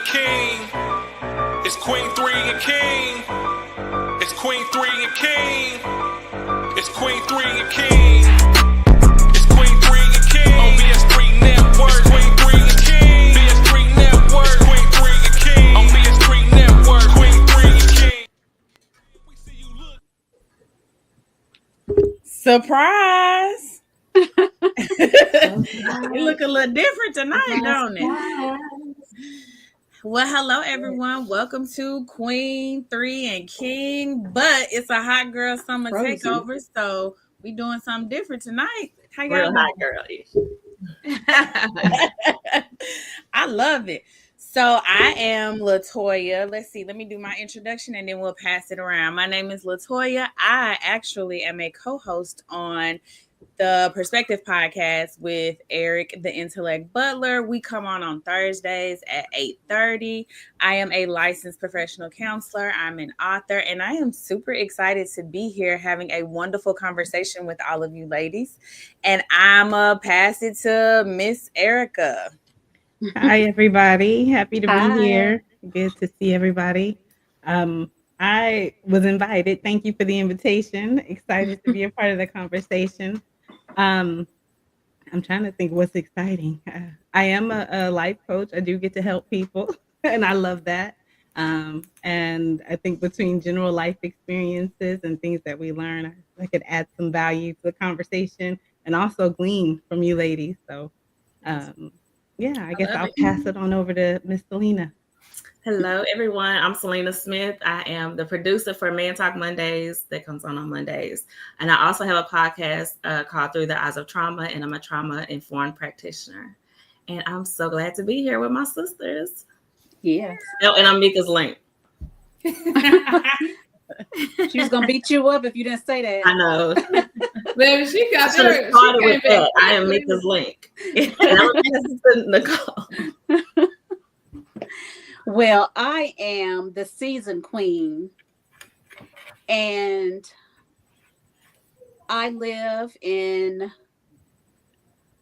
and King. It's Queen 3 and King. It's Queen 3 and King. It's Queen 3 and King. It's Queen 3 and King. On BS3 Network. Queen 3 and King. BS3 Network. Queen 3 and King. On BS3 Network. Queen 3 and King. Surprise! You look a little different tonight, don't it? Well, hello everyone. Welcome to Queen 3 and King, but it's a hot girl summer takeover, so we doing something different tonight. How y'all hot girl-ish. I love it. So I am Latoya. Let's see. Let me do my introduction and then we'll pass it around. My name is Latoya. I actually am a co-host on the Perspective Podcast with Eric, the Intellect Butler. We come on Thursdays at 8:30. I am a licensed professional counselor. I'm an author, and I am super excited to be here having a wonderful conversation with all of you ladies. And I'm going to pass it to Miss Erica. Hi, everybody. Happy to be here. Good to see everybody. I was invited. Thank you for the invitation. Excited to be a part of the conversation. I'm trying to think what's exciting. I am a life coach. I do get to help people, and I love that. And I think between general life experiences and things that we learn, I could add some value to the conversation and also glean from you ladies. So, yeah, I guess I'll pass it on over to Miss Selena. Hello, everyone. I'm Selena Smith. I am the producer for Man Talk Mondays that comes on Mondays. And I also have a podcast called Through the Eyes of Trauma, and I'm a trauma-informed practitioner. And I'm so glad to be here with my sisters. Yes. Oh, and I'm Mika's link. She was going to beat you up if you didn't say that. I know. Baby, she got started with that. I am Mika's link. And I'm to Nicole. Well, I am the season queen, and I live in.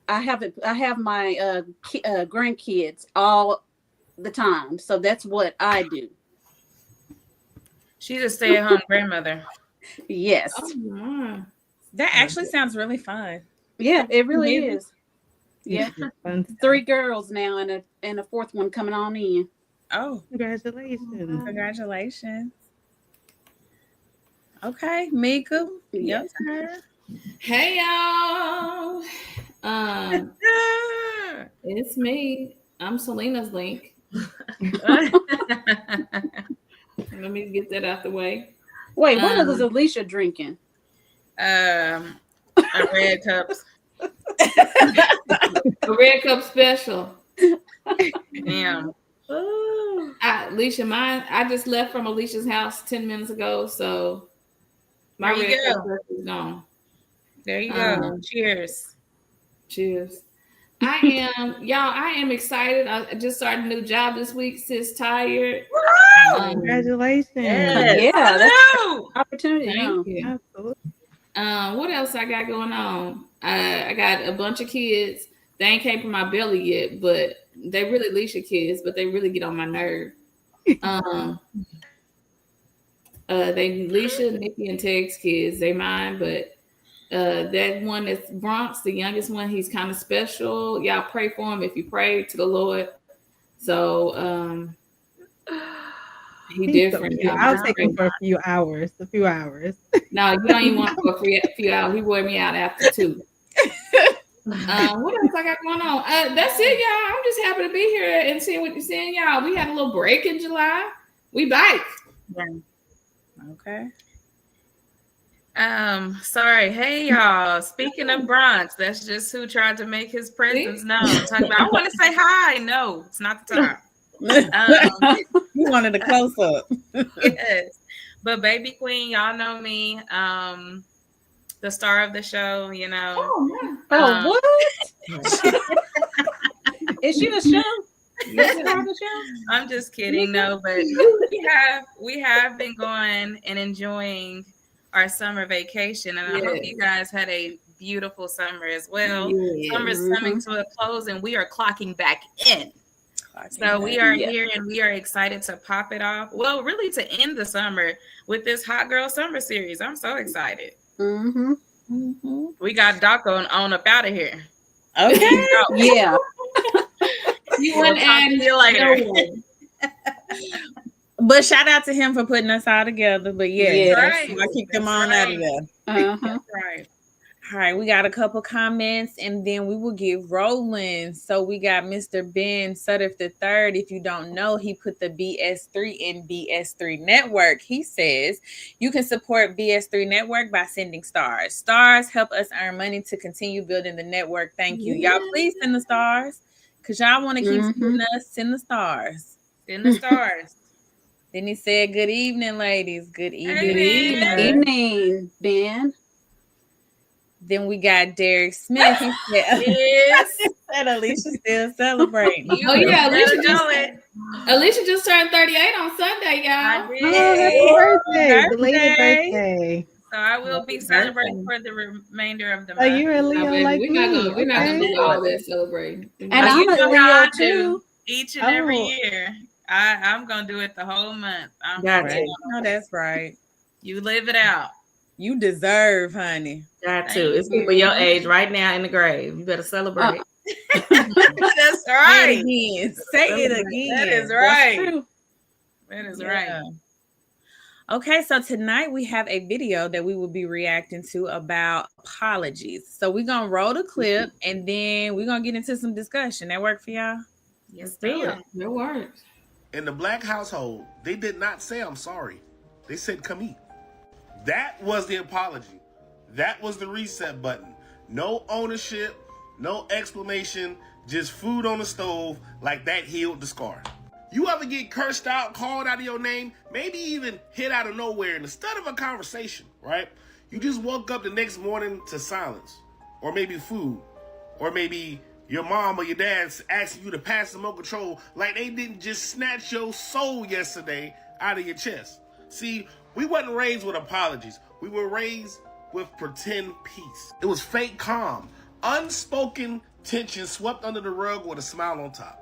I have my grandkids all the time, so that's what I do. She's a stay-at-home grandmother. Yes. Oh, that actually sounds really fun. Yeah, it really is. Yeah, Fun. 3 girls now, and a 4th one coming on in. Oh, Congratulations. Congratulations. Okay, Mika. Yes. Hey y'all. It's me. I'm Selena's link. Let me get that out the way. Wait, what is Alicia drinking? A red cups. A red cup special. Damn. Alicia, I just left from Alicia's house 10 minutes ago, so my red cup is gone. There you go. Cheers. Cheers. I am excited. I just started a new job this week. Sis tired. Congratulations. Yeah, that's an opportunity. Thank you. Absolutely. What else I got going on? I got a bunch of kids. They ain't came from my belly yet, but they really Alicia kids, but they really get on my nerve. They Alicia, Nikki, and Teg's kids. They mine, but that one that's Bronx, the youngest one, he's kind of special. Y'all pray for him if you pray to the Lord. So he different. So I'll take him for a few hours. No, you don't even want for a few hours. He wore me out after 2. What else I got going on? That's it, y'all. I'm just happy to be here and seeing what you're seeing, y'all. We had a little break in July. We back. Okay. Sorry. Hey, y'all. Speaking of Bronx, that's just who tried to make his presence known. Talking about, I want to say hi. No, it's not the time. You wanted a close up. Yes. But Baby Queen, y'all know me. The star of the show, you know. What? Is she a show? I'm just kidding. No, but we have been going and enjoying our summer vacation, and I hope you guys had a beautiful summer as well. Summer's coming to a close, and we are clocking back in. So we are Yeah. here and we are excited to pop it off. Well, really to end the summer with this Hot Girl Summer series. I'm so excited. Mm-hmm. We got Doc on up out of here. Okay. Yeah. You We'll want to talk add to you later. no one. But shout out to him for putting us all together. But yeah, Yes. Right. I kicked them That's on out of right. there. Uh-huh. Right. All right, we got a couple comments and then we will get rolling. So we got Mr. Ben Sutterth III. If you don't know, he put the BS3 in BS3 Network. He says you can support BS3 Network by sending stars. Stars help us earn money to continue building the network. Thank you. Y'all please send the stars because y'all want to keep sending us. Send the stars. Send the stars. Then he said, good evening, ladies. Good evening. Hey, Good evening, Ben. Then we got Derek Smith. He said, Yes. said Alicia's still celebrating. Oh yeah, Alicia Better just know it. Alicia just turned 38 on Sunday, I y'all. did. Oh, happy birthday. Belated Birthday. birthday. So I will be Happy celebrating for the remainder of the Oh, month. you're a Leo Baby, like we're me. not gonna Okay. do all that celebrating. And You I'm a know how I Leo do too. each and every Oh. year. I'm gonna do it the whole month. I'm Got Right. to. No, that's right. You live it out. You deserve, honey. Got Thank to. It's you. people your age right now in the grave. You better celebrate. That's Say right. it again. Say it again. That is That's right. true. That is Yeah. right. Okay, so tonight we have a video that we will be reacting to about apologies. So we're gonna roll the clip and then we're gonna get into some discussion. That work for y'all? Yes, Do it. ma'am. It works. In the black household, they did not say I'm sorry. They said come eat. That was the apology. That was the reset button. No ownership, no explanation, just food on the stove like that healed the scar. You ever get cursed out, called out of your name, maybe even hit out of nowhere, and instead of a conversation, right? You just woke up the next morning to silence, or maybe food, or maybe your mom or your dad's asking you to pass remote control like they didn't just snatch your soul yesterday out of your chest. See, we wasn't raised with apologies. We were raised with pretend peace. It was fake calm, unspoken tension swept under the rug with a smile on top.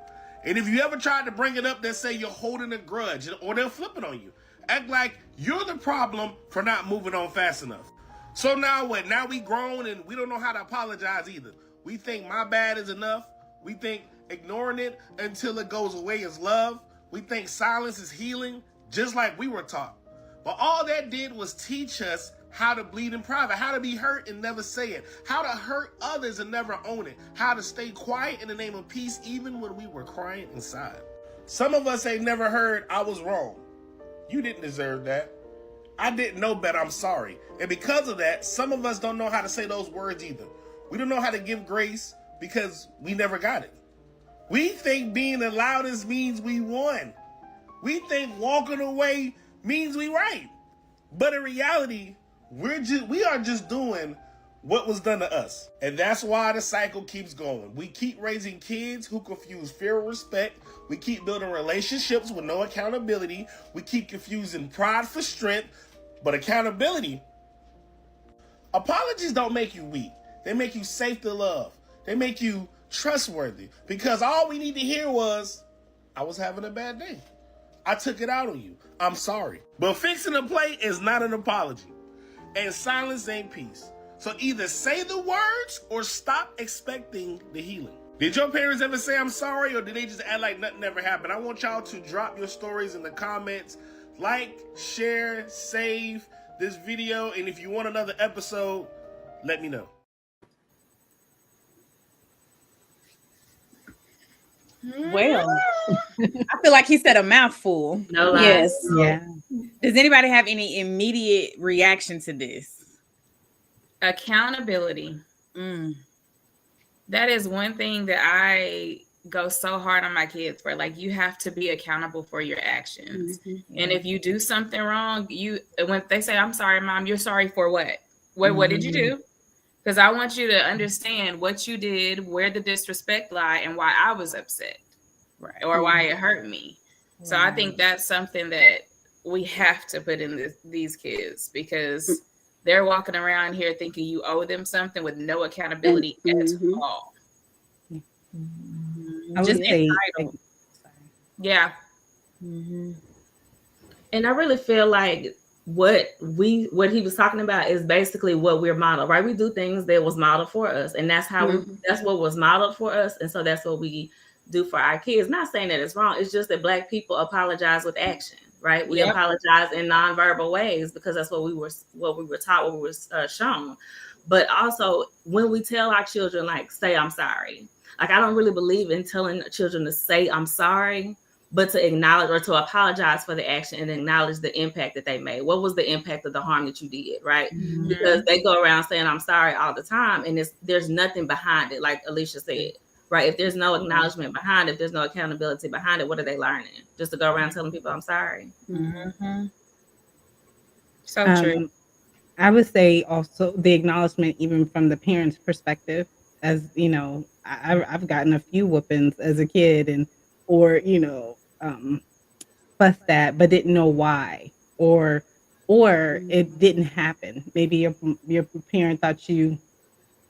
And if you ever tried to bring it up, they'll say you're holding a grudge, or they'll flip it on you. Act like you're the problem for not moving on fast enough. So now what? Now we grown and we don't know how to apologize either. We think my bad is enough. We think ignoring it until it goes away is love. We think silence is healing, just like we were taught. But all that did was teach us how to bleed in private, how to be hurt and never say it, how to hurt others and never own it, how to stay quiet in the name of peace even when we were crying inside. Some of us ain't never heard I was wrong. You didn't deserve that. I didn't know better, I'm sorry. And because of that, some of us don't know how to say those words either. We don't know how to give grace because we never got it. We think being the loudest means we won. We think walking away means we right. But in reality, we are just doing what was done to us. And that's why the cycle keeps going. We keep raising kids who confuse fear with respect. We keep building relationships with no accountability. We keep confusing pride for strength, but accountability. Apologies don't make you weak. They make you safe to love. They make you trustworthy. Because all we need to hear was, I was having a bad day. I took it out on you. I'm sorry. But fixing a plate is not an apology. And silence ain't peace. So either say the words or stop expecting the healing. Did your parents ever say I'm sorry, or did they just act like nothing ever happened? I want y'all to drop your stories in the comments. Like, share, save this video. And if you want another episode, let me know. Well, I feel like he said a mouthful. No lies. Yes. Yeah. Does anybody have any immediate reaction to this? Accountability. That is one thing that I go so hard on my kids for. Like, you have to be accountable for your actions. And if you do something wrong, when they say, I'm sorry, Mom, you're sorry for what? What did you do? Because I want you to understand what you did, where the disrespect lie, and why I was upset, Right. or why it hurt me. So I think that's something that we have to put in these kids, because they're walking around here thinking you owe them something with no accountability at all. I would Just say, entitled. Yeah. And I really feel like what he was talking about is basically what we're modeled, right? We do things that was modeled for us, and that's how that's what was modeled for us, and so that's what we do for our kids. Not saying that it's wrong, it's just that Black people apologize with action, right? We apologize in nonverbal ways because that's what we were taught, what we were shown. But also when we tell our children, like, say I'm sorry, like I don't really believe in telling children to say I'm sorry, but to acknowledge or to apologize for the action and acknowledge the impact that they made. What was the impact of the harm that you did, right? Because they go around saying I'm sorry all the time, and there's nothing behind it, like Alicia said, right? If there's no acknowledgement behind it, if there's no accountability behind it, what are they learning? Just to go around telling people I'm sorry. So true. I would say also the acknowledgement, even from the parent's perspective, as you know, I've gotten a few whoopings as a kid, or fussed at, but didn't know why, or it didn't happen. Maybe your parent thought you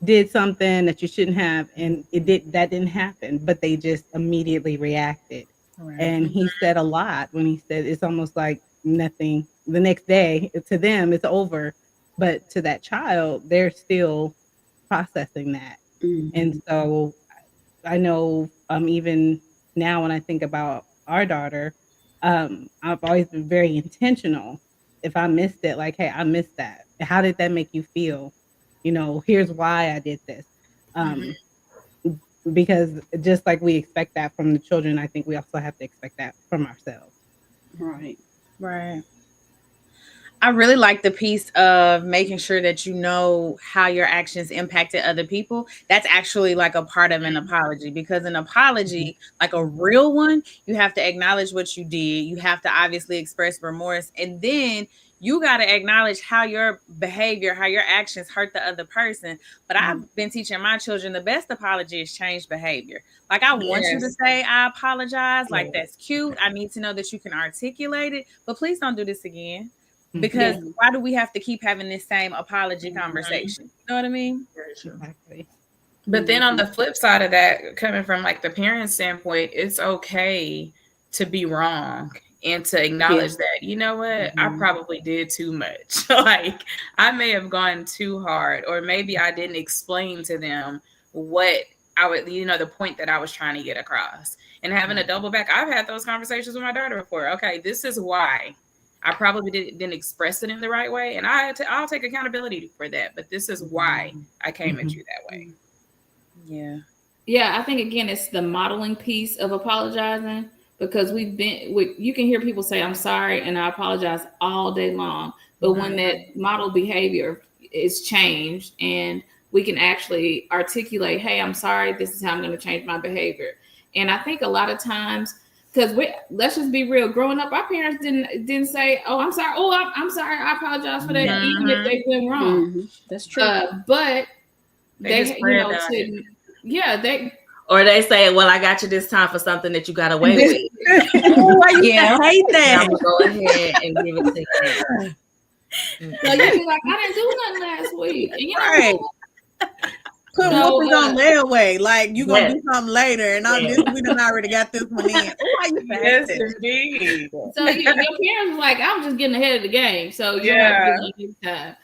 did something that you shouldn't have, and that didn't happen, but they just immediately reacted. Right. And he said a lot when he said it's almost like nothing. The next day, to them, it's over, but to that child, they're still processing that. And so I know even now when I think about our daughter, I've always been very intentional. If I missed it, like, hey, I missed that. How did that make you feel? Here's why I did this. Because just like we expect that from the children, I think we also have to expect that from ourselves. Right. I really like the piece of making sure that you know how your actions impacted other people. That's actually like a part of an apology, because an apology, like a real one, you have to acknowledge what you did. You have to obviously express remorse, and then you got to acknowledge how your behavior, how your actions hurt the other person. But I've been teaching my children the best apology is change behavior. Like, I want you to say, I apologize. Like, that's cute. I need to know that you can articulate it, but please don't do this again. Because why do we have to keep having this same apology conversation? You know what I mean? Exactly. But then on the flip side of that, coming from like the parent standpoint, it's okay to be wrong and to acknowledge that, you know what, I probably did too much. Like, I may have gone too hard, or maybe I didn't explain to them what I would, the point that I was trying to get across. And having a double back, I've had those conversations with my daughter before. Okay, this is why I probably didn't express it in the right way, and I'll take accountability for that. But this is why I came at you that way. Yeah. I think again, it's the modeling piece of apologizing, because you can hear people say I'm sorry and I apologize all day long, but when that model behavior is changed and we can actually articulate, hey, I'm sorry, this is how I'm going to change my behavior. And I think a lot of times, because let's just be real, growing up, our parents didn't say, oh, I'm sorry. Oh, I'm sorry. I apologize for that, even if they went wrong. That's true. But they or they say, well, I got you this time for something that you got away with. I hate that. I'm going to go ahead and give it to you. So you be like, I didn't do nothing last week. And right. Put whoopers on layaway, like you gonna do something later, and on this we done already got this one in. Oh, you yes, indeed. So your parents was like, I'm just getting ahead of the game, so you have to give time.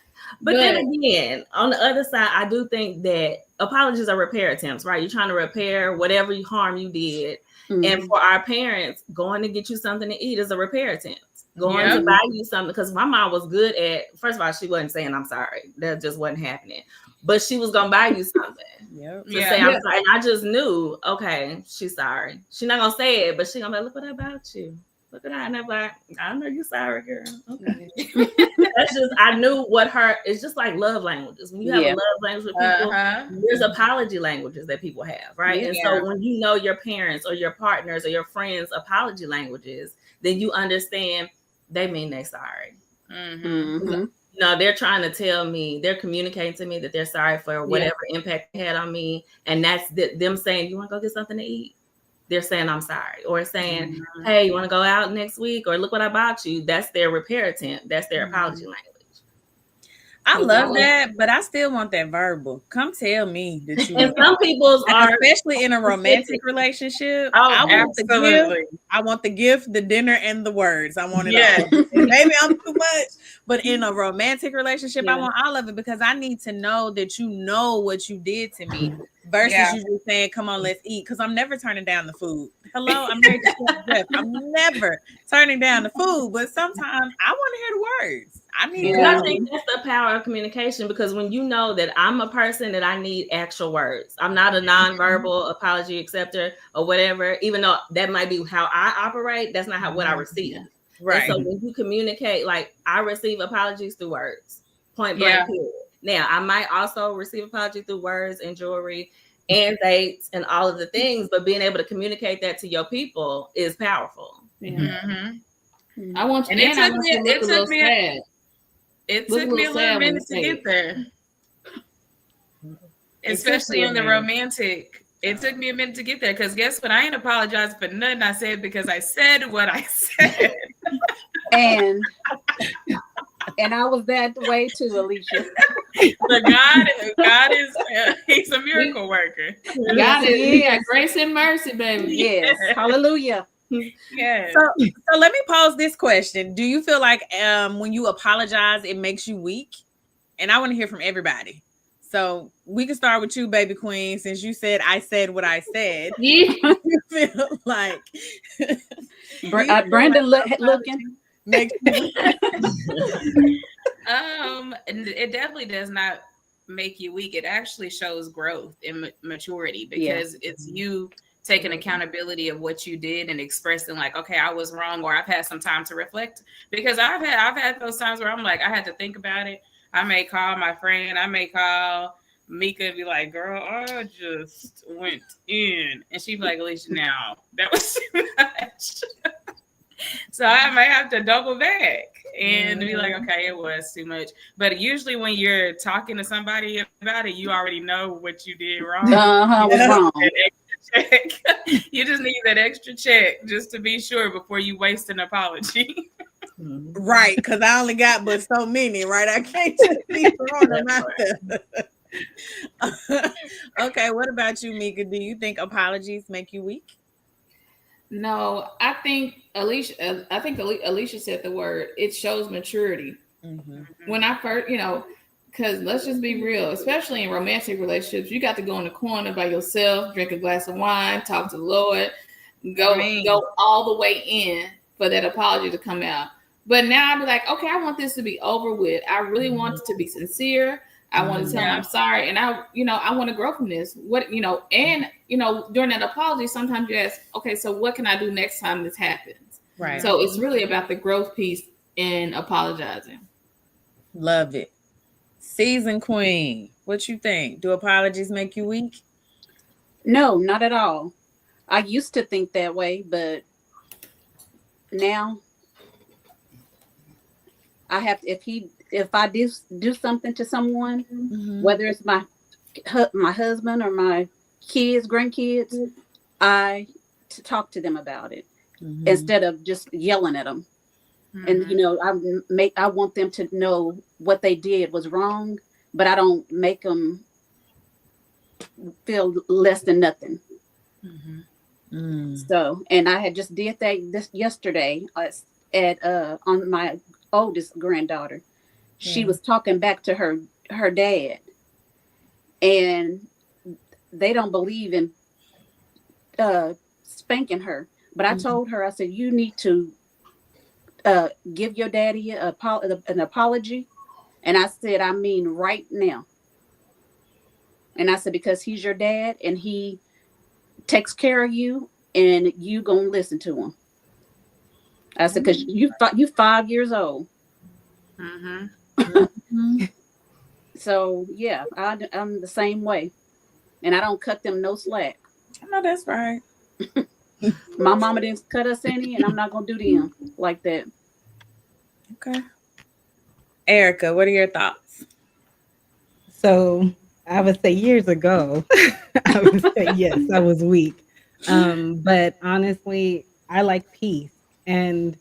But then again, on the other side, I do think that apologies are repair attempts, right? You're trying to repair whatever harm you did, and for our parents, going to get you something to eat is a repair attempt. Going to buy you something, because my mom was good at. First of all, she wasn't saying I'm sorry; that just wasn't happening. But she was gonna buy you something. Say I'm sorry. And I just knew, okay, she's sorry. She's not gonna say it, but she's gonna be like, look what I bought you. Look at that. And I'm like, I know you're sorry, girl. Okay. That's just, I knew what it's just like love languages. When you have a love language with people, there's apology languages that people have, right? And so when you know your parents or your partners or your friends' apology languages, then you understand they mean they're sorry. No, they're trying to tell me, they're communicating to me that they're sorry for whatever impact they had on me. And that's them saying, you want to go get something to eat? They're saying, I'm sorry. Or saying, hey, you want to go out next week? Or look what I bought you. That's their repair attempt. That's their apology language. I love that, but I still want that verbal. Come tell me that you. And some people's Like, are especially in a romantic relationship. Oh, I want the gift. absolutely. I want the gift, the dinner, and the words. I want it Yes. all. And maybe I'm too much, but in a romantic relationship, I Yeah. want all of it because I need to know that you know what you did to me versus Yeah. you just saying, "Come on, let's eat." Because I'm never turning down the food. Hello, I'm married to Chef Jeff. I'm never turning down the food, but sometimes I want to hear the words. I need And I to. think that's the power of communication, because when you know that I'm a person that I need actual words, I'm not a nonverbal apology acceptor or whatever, even though that might be how I operate, that's not how what I receive. Right. And so when you communicate, like I receive apologies through words, point blank. Yeah. Period. Now I might also receive apology through words and jewelry and dates and all of the things, but being able to communicate that to your people is powerful. Mhm. Mm. want And you it to look a little sad. It Look took a me a little little sad when minute you to say get it. there. Especially in the romantic. It took me a minute to get there because guess what? I ain't apologizing for nothing I said because I said what I said. And I was that way too, Alicia. But God is he's a miracle worker. God is, he got grace and mercy, baby. Yes. Hallelujah. Yes. So let me pose this question. Do you feel like when you apologize, it makes you weak? And I want to hear from everybody. So we can start with you, baby queen, since you said I said what I said. Yeah. You feel like Brandon looking. makes you weak? And it definitely does not make you weak. It actually shows growth and maturity because it's you taking accountability of what you did and expressing like, okay, I was wrong, or I've had some time to reflect. Because I've had those times where I'm like, I had to think about it. I may call my friend, I may call Mika and be like, girl, I just went in. And she'd be like, Alicia, now that was too much. So I might have to double back and be like, okay, it was too much. But usually when you're talking to somebody about it, you already know what you did wrong. Was wrong. Check. You just need that extra check just to be sure before you waste an apology. Right, because I only got but so many, right? I can't just be throwing them out there. Okay, what about you, Mika? Do you think apologies make you weak? No, I think Alicia said the word. It shows maturity. When I first, because let's just be real, especially in romantic relationships, you got to go in the corner by yourself, drink a glass of wine, talk to the Lord, go all the way in for that apology to come out. But now I'd be like, okay, I want this to be over with. I really want it to be sincere. I want to tell them I'm sorry, and I want to grow from this. During that apology, sometimes you ask, okay, so what can I do next time this happens? Right. So it's really about the growth piece in apologizing. Love it. Season queen, what you think? Do apologies make you weak? No, not at all. I used to think that way, but now I have to, if I do something to someone, whether it's my husband or my kids, grandkids, I talk to them about it instead of just yelling at them. And I want them to know what they did was wrong, but I don't make them feel less than nothing. So, and I had just did that yesterday on my oldest granddaughter. She was talking back to her dad, and they don't believe in spanking her. But I told her, I said, you need to give your daddy an apology. And I said, I mean, right now. And I said, because he's your dad and he takes care of you and you gonna listen to him. I said, because you 5 years old. So yeah, I'm the same way, and I don't cut them no slack. No, that's right. My mama didn't cut us any, and I'm not gonna do them like that. Okay. Erica, what are your thoughts? So I would say years ago, I would say yes, I was weak. But honestly, I like peace. And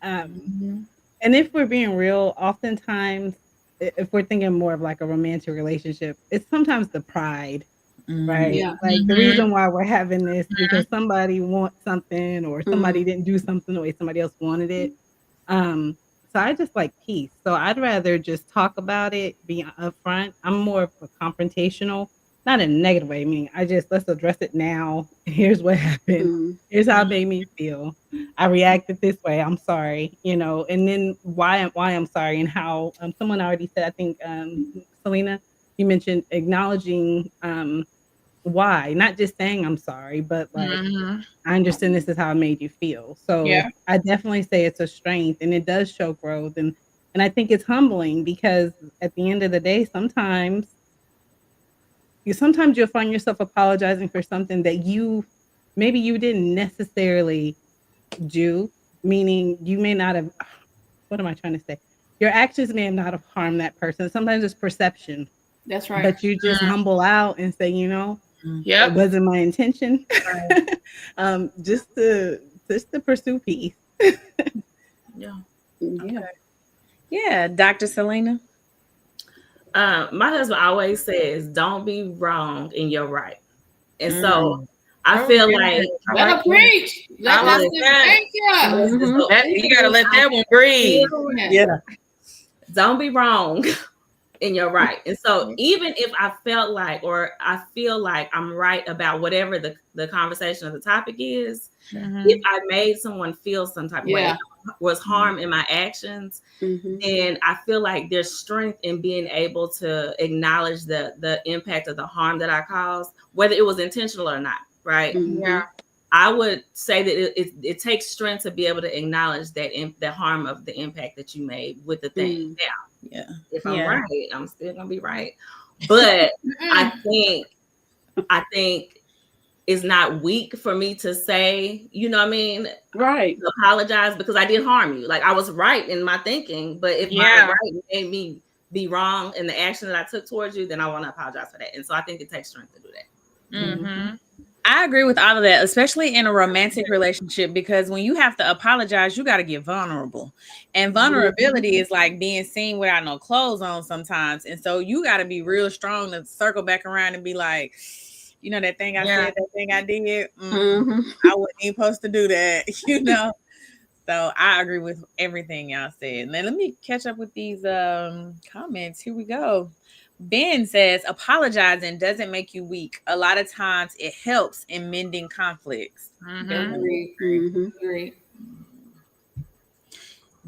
if we're being real, oftentimes if we're thinking more of like a romantic relationship, it's sometimes the pride, right? Yeah. Like the reason why we're having this because somebody wants something or somebody didn't do something the way somebody else wanted it. So I just like peace. So I'd rather just talk about it, be upfront. I'm more of a confrontational, not in a negative way. I mean, let's address it now. Here's what happened. Here's how it made me feel. I reacted this way. I'm sorry, and then why I'm sorry and how someone already said, I think Selena, you mentioned acknowledging why, not just saying I'm sorry, but like I understand this is how it made you feel. So I definitely say it's a strength and it does show growth. And I think it's humbling because at the end of the day, sometimes you'll find yourself apologizing for something that maybe you didn't necessarily do, meaning you may not have, what am I trying to say? Your actions may not have harmed that person. Sometimes it's perception. That's right. But you just humble out and say, it wasn't my intention. Just to pursue peace. Yeah, Dr. Selena. My husband always says, "Don't be wrong in your right," and so I feel like let her preach. Let her thank you. You gotta let that one breathe. Yeah, don't be wrong in your right. And so even if I felt like, or I feel like I'm right about whatever the conversation or the topic is, if I made someone feel some type of way, was harm in my actions, then I feel like there's strength in being able to acknowledge the impact of the harm that I caused, whether it was intentional or not, right? Yeah. I would say that it takes strength to be able to acknowledge that the harm of the impact that you made with the thing. Now, if I'm right, I'm still gonna be right. But I think it's not weak for me to say, right, to apologize because I did harm you. Like I was right in my thinking, but if my right made me be wrong in the action that I took towards you, then I want to apologize for that. And so I think it takes strength to do that. I agree with all of that, especially in a romantic relationship, because when you have to apologize, you got to get vulnerable. And vulnerability is like being seen without no clothes on sometimes. And so you got to be real strong to circle back around and be like, that thing I said, that thing I did, I wasn't even supposed to do that, So I agree with everything y'all said. Now let me catch up with these comments. Here we go. Ben says, apologizing doesn't make you weak. A lot of times it helps in mending conflicts. Agree.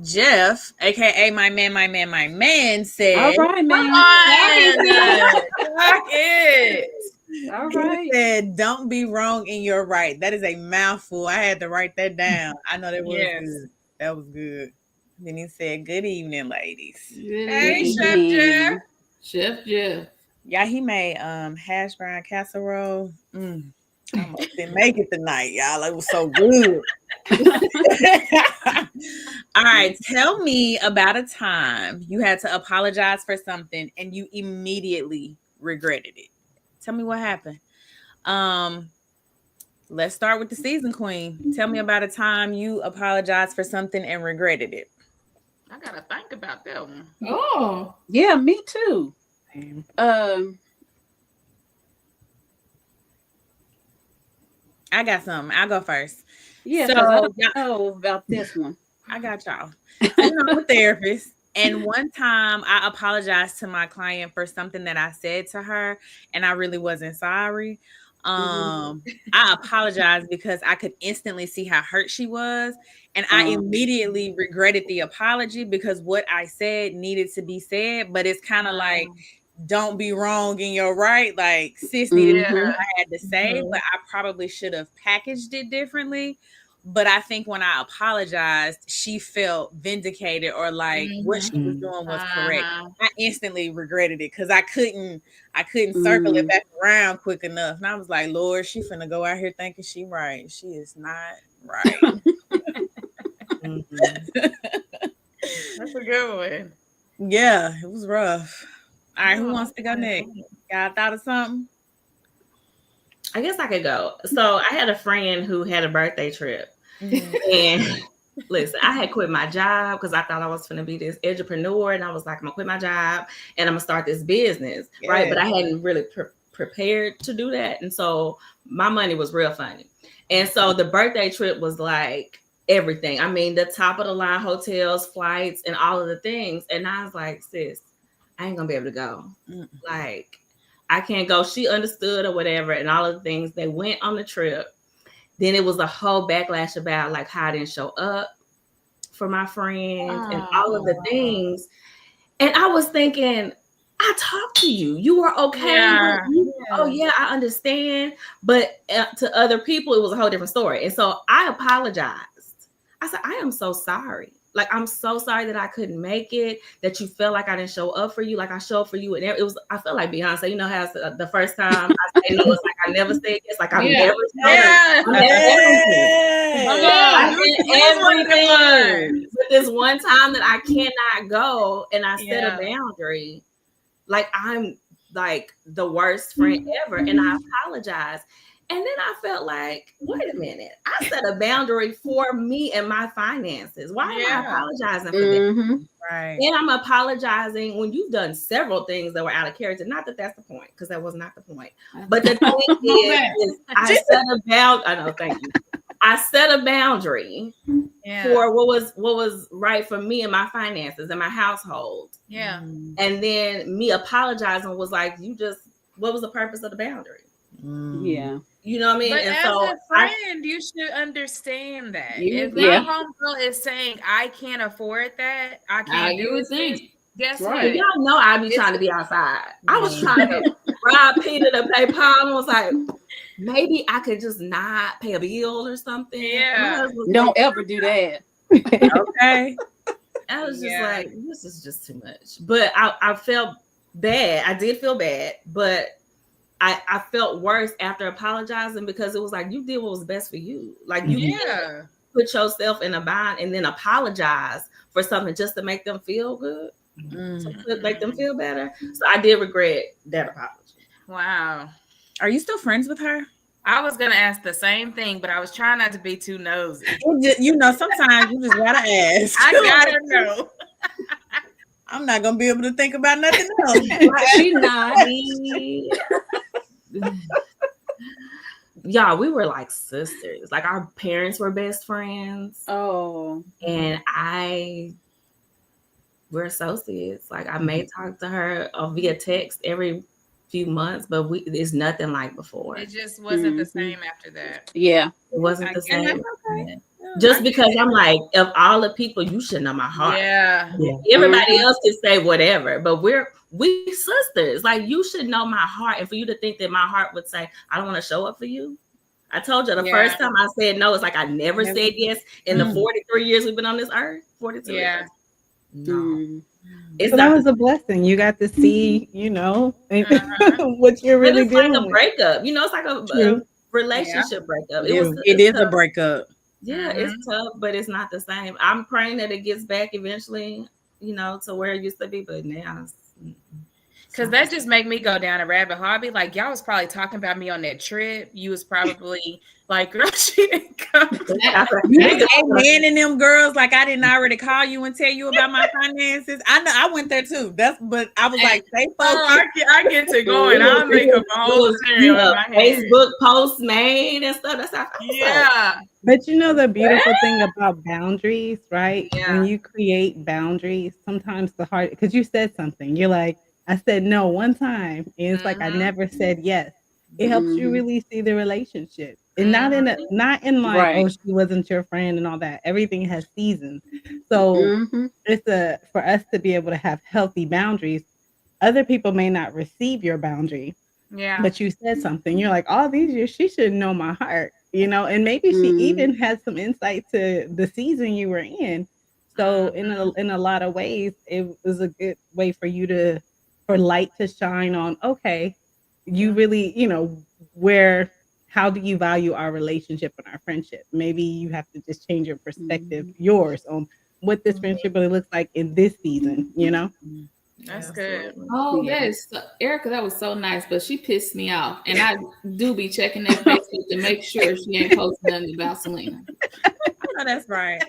Jeff, aka my man said, all right, man. All right. He said, don't be wrong in your right. That is a mouthful. I had to write that down. I know that was good. That was good. Then he said, good evening, ladies. Hey, Chef Jeff. Chef Jeff. Yeah, he made hash brown casserole. I almost didn't make it tonight, y'all. It was so good. All right, tell me about a time you had to apologize for something and you immediately regretted it. Tell me what happened. Let's start with the season queen. Tell me about a time you apologized for something and regretted it. I gotta think about that one. Oh, yeah, me too. I got something. I'll go first. Yeah, so I don't know about this one. I got y'all. I'm a therapist. And one time I apologized to my client for something that I said to her and I really wasn't sorry. I apologized because I could instantly see how hurt she was. And I immediately regretted the apology because what I said needed to be said. But it's kind of like, don't be wrong in your right. Like, sissy, that's what I had to say. But I probably should have packaged it differently. But I think when I apologized, she felt vindicated or like what she was doing was correct. I instantly regretted it because I couldn't circle it back around quick enough. And I was like, Lord, she finna go out here thinking she right. She is not right. That's a good one. Yeah, it was rough. All right, who wants to go next? Y'all thought of something? I guess I could go. So I had a friend who had a birthday trip and Listen, I had quit my job because I thought I was going to be this entrepreneur, and I was like, I'm gonna quit my job and I'm gonna start this business, right? But I hadn't really prepared to do that, and so my money was real funny. And so the birthday trip was like everything. I mean, the top of the line hotels, flights, and all of the things. And I was like, sis, I ain't gonna be able to go. Like, I can't go. She understood or whatever, and all of the things. They went on the trip. Then it was a whole backlash about like how I didn't show up for my friends and all of the things. And I was thinking, I talked to you. You were okay. Yeah. Oh yeah, I understand. But to other people, it was a whole different story. And so I apologized. I said, I am so sorry. Like, I'm so sorry that I couldn't make it, that you felt like I didn't show up for you. Like, I showed up for you. And it was, I felt like Beyonce, you know how the first time I say no, it's like I never said yes. Like, I've never everything. But this one time that I cannot go and I set a boundary, like, I'm like the worst friend ever. And I apologize. And then I felt like, wait a minute, I set a boundary for me and my finances. Why am I apologizing for that? Right. And I'm apologizing when you've done several things that were out of character. Not that that's the point, because that was not the point. But the thing is I set a boundary. I know, thank you. I set a boundary for what was right for me and my finances and my household. Yeah. And then me apologizing was like, what was the purpose of the boundary? Yeah. You know what I mean? But and as so a friend, you should understand that. If my homegirl is saying I can't afford that, I can't do it. Guess what? Y'all know I be trying to be outside. I was trying to rob Peter to pay Paul, and was like, maybe I could just not pay a bill or something. Yeah. Don't ever do that. Okay. I was just like, this is just too much. But I felt bad. I did feel bad, but I felt worse after apologizing, because it was like, you did what was best for you. Like, you put yourself in a bind and then apologize for something just to make them feel good, to make them feel better. So I did regret that apology. Wow. Are you still friends with her? I was gonna ask the same thing, but I was trying not to be too nosy. You know, sometimes you just gotta ask. I gotta know. I'm not gonna be able to think about nothing else. She not. Y'all, we were like sisters. Like, our parents were best friends. Oh. And we're associates. Like, I may talk to her via text every few months, but it's nothing like before. It just wasn't the same after that. Yeah. It wasn't the same. Just because I'm like, of all the people, you should know my heart. Yeah. Everybody else can say whatever, but we sisters. Like, you should know my heart. And for you to think that my heart would say, I don't want to show up for you. I told you the first time I said no, it's like I never said yes in the 43 years we've been on this earth. 42 years. No. So that was a blessing. You got to see, you know, what you're really doing. It's like a breakup. You know, it's like a relationship breakup. It is a breakup. Yeah, it's tough, but it's not the same. I'm praying that it gets back eventually, you know, to where it used to be, but now it's... Because that just make me go down a rabbit hole. I'd be like, y'all was probably talking about me on that trip. You was probably like, girl, she didn't come. You man and them girls, like, I didn't already call you and tell you about my finances. I know I went there too. But I was like, stay focused. I get to going. I'll make up a whole scenario in my head. Facebook posts made and stuff. That's how But you know the beautiful thing about boundaries, right? When you create boundaries, sometimes the hard, because you said something, you're like, I said no one time, and it's like I never said yes. It helps you really see the relationship, and not in like, oh, she wasn't your friend and all that. Everything has seasons, so it's for us to be able to have healthy boundaries. Other people may not receive your boundary, but you said something. You're like, all these years, she should know my heart, you know, and maybe she even had some insight to the season you were in. So in a lot of ways, it was a good way for you for light to shine on, okay, you really, you know, how do you value our relationship and our friendship? Maybe you have to just change your perspective, yours, on what this friendship really looks like in this season, you know? That's good. Oh, yes. Erica, that was so nice, but she pissed me off. And I do be checking that Facebook to make sure she ain't posting nothing about Selena. Oh, that's right.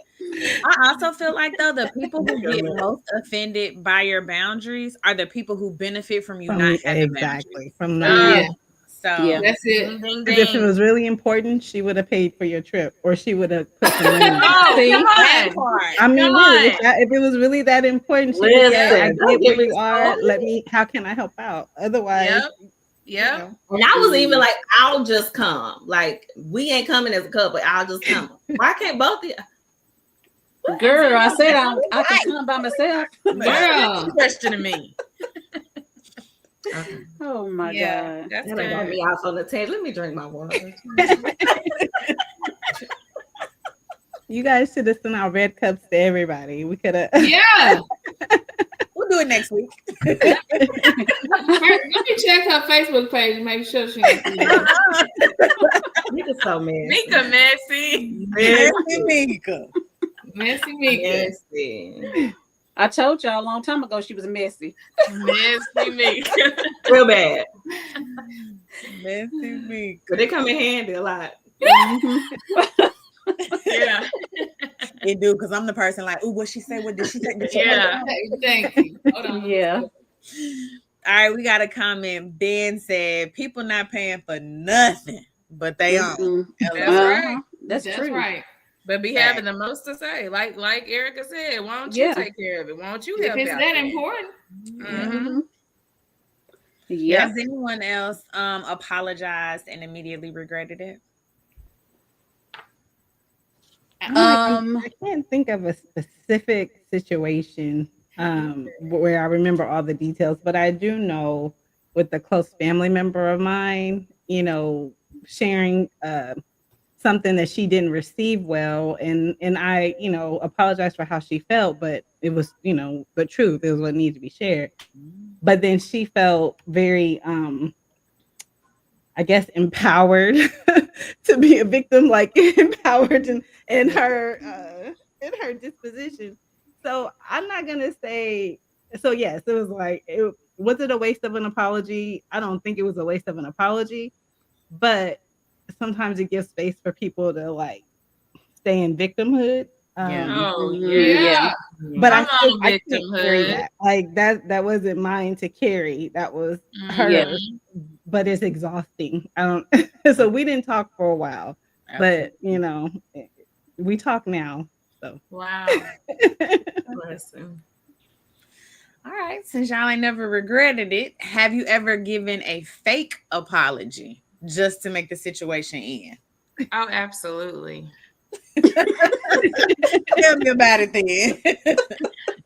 I also feel like though the people who get most offended by your boundaries are the people who benefit from you From not having exactly boundaries. from Yeah, not. So Yeah. that's it. ding, ding, Because if it ding. was really important, she would have paid for your trip, or she would have put some money. in. Oh, See? come That on. part. I mean, Come really, on. if it was really that important, she would say, "I Listen, don't get get where me you are. started. How can I help out?" Otherwise, Yep. you Yep. know, And I was even like, I'll just come. Like, we ain't coming as a couple. I'll just come. Why can't both of you? Girl, I said I can come by myself. Girl, Questioning me. Okay. Oh my Yeah, God. that's That got good. me off on the table. Let me drink my water. you guys should have sent out red cups to everybody. We could have. yeah. We'll do it next week. Let me check her Facebook page and make sure she ain't Nigga so messy. Mika messy. Messy Mika. messy Mika. Messy. I told y'all a long time ago she was messy. Messy Mika. Real bad. Messy Mika. But they come in handy a lot. Yeah. It do because I'm the person like, ooh, what she say? What did she say? Did she Yeah. Thank you. Hold on. Yeah. All right, we got a comment. Ben said, people not paying for nothing, but they own. Mhm. That's Uh-huh. right. That's That's true. right. But be having the most to say. Like Erica said, why don't you Yeah. take care of it? Why don't you If help it's out that there? important, Mhm. Yeah. Has anyone else apologized and immediately regretted it? I can't think of a specific situation where I remember all the details, but I do know with a close family member of mine, sharing something that she didn't receive well, and I, apologized for how she felt, but it was, the truth. It was what needed to be shared. But then she felt very I guess empowered to be a victim, like empowered in her disposition. So I'm not gonna say. So yes, it was like, was it a waste of an apology? I don't think it was a waste of an apology, but sometimes it gives space for people to like stay in victimhood. Oh, yeah. But Come I on, can't carry victimhood. that. Like that wasn't mine to carry. That was Mhm. hers. But it's exhausting. I don't. So we didn't talk for a while, but we talk now. So Wow. Bless him. All right, since y'all ain't never regretted it, have you ever given a fake apology just to make the situation end? Oh, absolutely. Tell me about it then.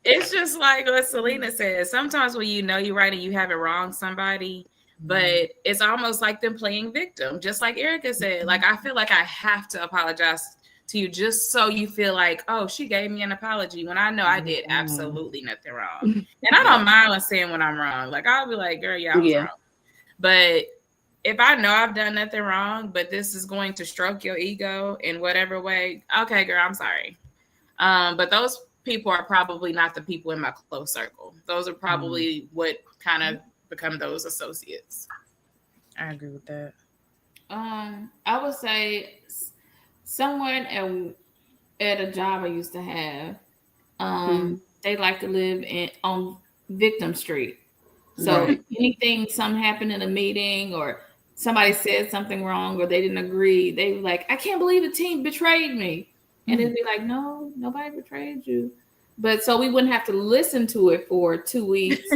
It's just like what Selena said. Sometimes when you know you're right and you haven't wronged somebody, but it's almost like them playing victim. Just like Erica said, like I feel like I have to apologize to you just so you feel like, oh, she gave me an apology when I know I did absolutely nothing wrong. And I don't mind saying when I'm wrong. Like I'll be like, girl, yeah, I was wrong. But if I know I've done nothing wrong, but this is going to stroke your ego in whatever way, okay, girl, I'm sorry. But those people are probably not the people in my close circle. Those are probably what kind of become those associates. I agree with that. I would say someone at a job I used to have, they like to live on Victim Street. So anything, something happened in a meeting or somebody said something wrong or they didn't agree, they were like, I can't believe the team betrayed me. And it'd be like, no, nobody betrayed you. But so we wouldn't have to listen to it for 2 weeks.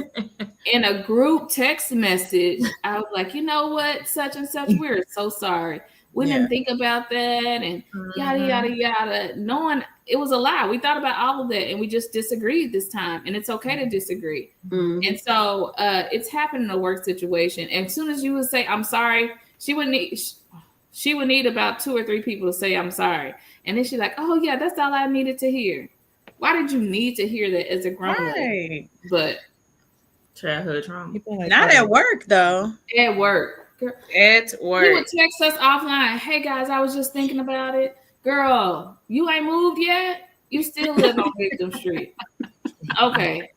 In a group text message, I was like, you know what, such and such, we're so sorry. We didn't think about that and yada, yada, yada. Knowing it was a lie. We thought about all of that and we just disagreed this time. And it's okay to disagree. And so it's happened in a work situation. And as soon as you would say, I'm sorry, she would need about 2 or 3 people to say, I'm sorry. And then she's like, oh, yeah, that's all I needed to hear. Why did you need to hear that as a grown-up? Right. But Childhood trauma. Not at work though. at work. Girl, At you work. would text us offline. Hey guys, I was just thinking about it. Girl, you ain't moved yet? You still live on Victim Street. Okay.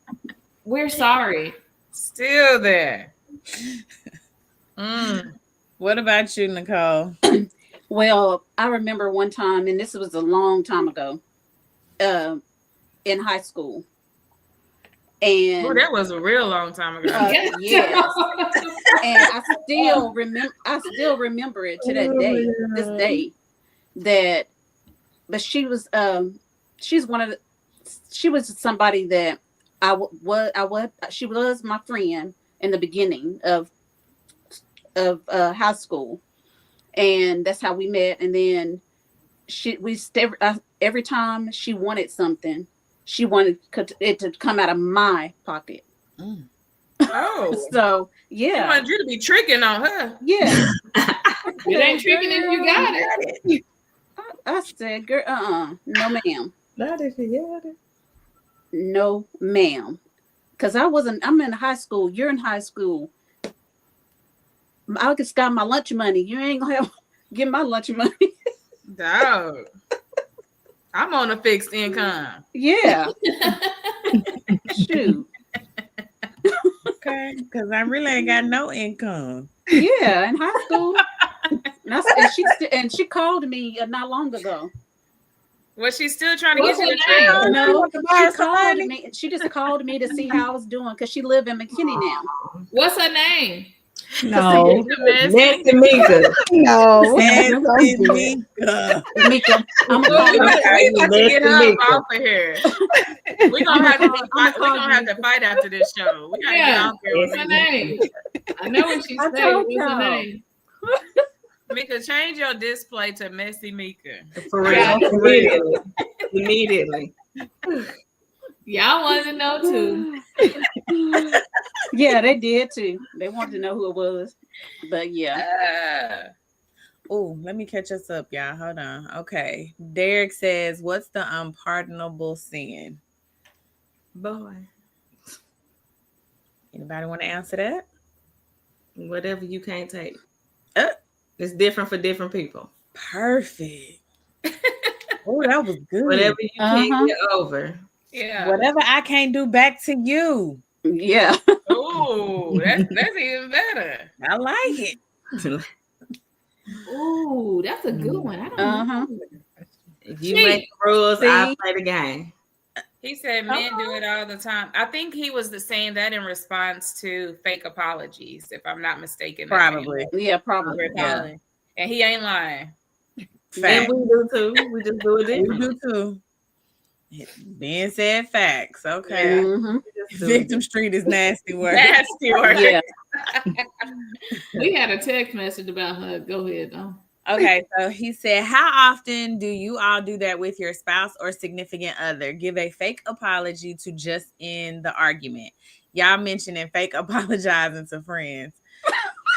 We're sorry. Still there. What about you, Nicole? Well, I remember one time, and this was a long time ago. in high school. And Oh, that was a real long time ago. yes. And I still remember it to that day, this day, that, but she was she was somebody that she was my friend in the beginning of high school, and that's how we met. And then every time she wanted something, she wanted it to come out of my pocket. Oh, So I yeah, wanted you to be tricking on her. yeah. It ain't tricking if you got it. I said, girl, no ma'am. Not if you got it. No, ma'am. Because I'm in high school. You're in high school. I just got my lunch money. You ain't gonna get my lunch money. Dog. I'm on a fixed income. Yeah. Shoot. Okay, because I really ain't got no income. Yeah, in high school. And she called me not long ago. Was she still trying to What's get you her to trade on? No, borrow she some called money? me. She just called me to see how I was doing because she live in McKinney now. What's her name? No, Nancy Mika. no. Nancy Mika. Mika, I'm We gonna call about you. to get her Mika. off of here. We're gonna have to fight after this show. We gotta get Yeah. off here. What's her name? I know what she I said. told What's her y'all. name? Mika, change your display to Messy Mika. For real. Yeah. Immediately. Immediately. Y'all wanted to know too. Yeah, they did too. They wanted to know who it was. But yeah. Oh, let me catch us up, y'all. Hold on. Okay. Derek says, what's the unpardonable sin? Boy. Anybody want to answer that? Whatever you can't take. Uh. It's different for different people. Perfect. Oh, that was good. Whatever you can't Uh-huh. get over. Yeah. Whatever I can't do back to you. Yeah. Oh, that's even better. I like it. Ooh, that's a good one. I don't Uh-huh. know. If you make the rules, See? I'll play the game. He said men do it all the time. I think he was saying that in response to fake apologies, if I'm not mistaken. Probably. Yeah, probably. Yeah. And he ain't lying. And Fact. we do too. We just do it We different. do too. Ben said facts. Okay. Mhm. Victim Street is nasty work. Nasty work. Yeah. We had a text message about her. Go ahead, though. Okay, so he said, how often do you all do that with your spouse or significant other? Give a fake apology to just end the argument. Y'all mentioning fake apologizing to friends.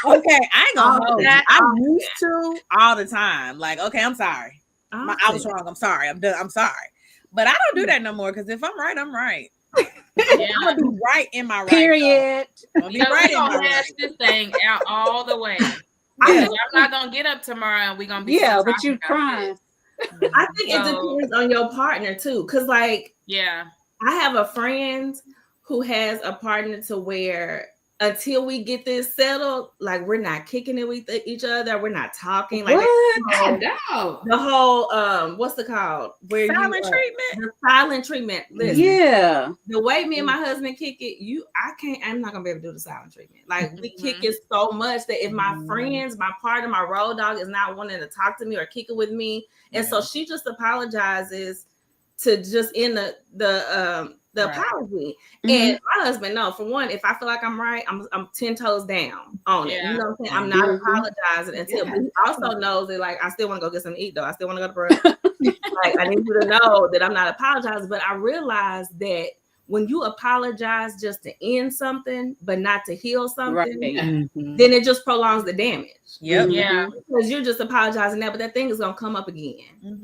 Okay, I ain't gonna hold you. I'm used to all the time. Like, okay, I'm sorry. I was wrong. I'm sorry. I'm done. I'm sorry. But I don't do that no more because if I'm right, I'm right. Yeah. I'm gonna be right in my right. Period. I'm gonna be So right we in my gonna right. hash this thing out all the way. Yeah. I'm not gonna get up tomorrow and we're gonna be Yeah, still but talking you about crying. this. I think it So- depends on your partner too. Cause like Yeah. I have a friend who has a partner to where until we get this settled, like we're not kicking it with each other, we're not talking. Like What? God, dog. the whole what's it called? Where Silent you treatment. the silent treatment. Listen, Yeah. the way me and my husband kick it, I'm not gonna be able to do the silent treatment. Like we kick Mhm. it so much that if my friends, my partner, my road dog is not wanting to talk to me or kick it with me, and so she just apologizes to just end the Right. apology. Mhm. And my husband, no, for one, if I feel like I'm right, I'm 10 toes down on it. Yeah. You know what I'm saying? I'm not Mhm. apologizing until Yeah. but he also knows that like I still want to go get something to eat though. I still want to go to brunch. Like I need you to know that I'm not apologizing, but I realize that when you apologize just to end something, but not to heal something, Right. then it just prolongs the damage. Yep. Yeah. Because you're just apologizing now, but that thing is gonna come up again.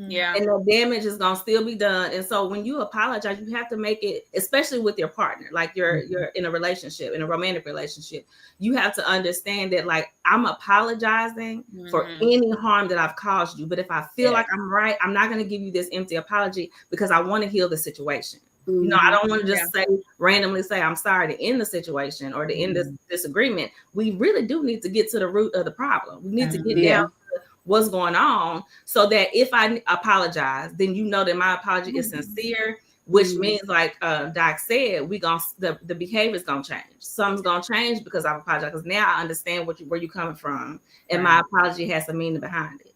Yeah. And the damage is gonna still be done. And so when you apologize, you have to make it, especially with your partner, like you're in a relationship, in a romantic relationship, you have to understand that like I'm apologizing for Mhm. any harm that I've caused you. But if I feel like I'm right, I'm not gonna give you this empty apology because I want to heal the situation. You know, I don't want to just randomly say I'm sorry to end the situation or to end this disagreement. We really do need to get to the root of the problem. We need to get down to what's going on, so that if I apologize, then you know that my apology is sincere, which means, like Doc said, the behavior is gonna change. Something's gonna change because I've apologized. Because now I understand where you're coming from, and my apology has a meaning behind it.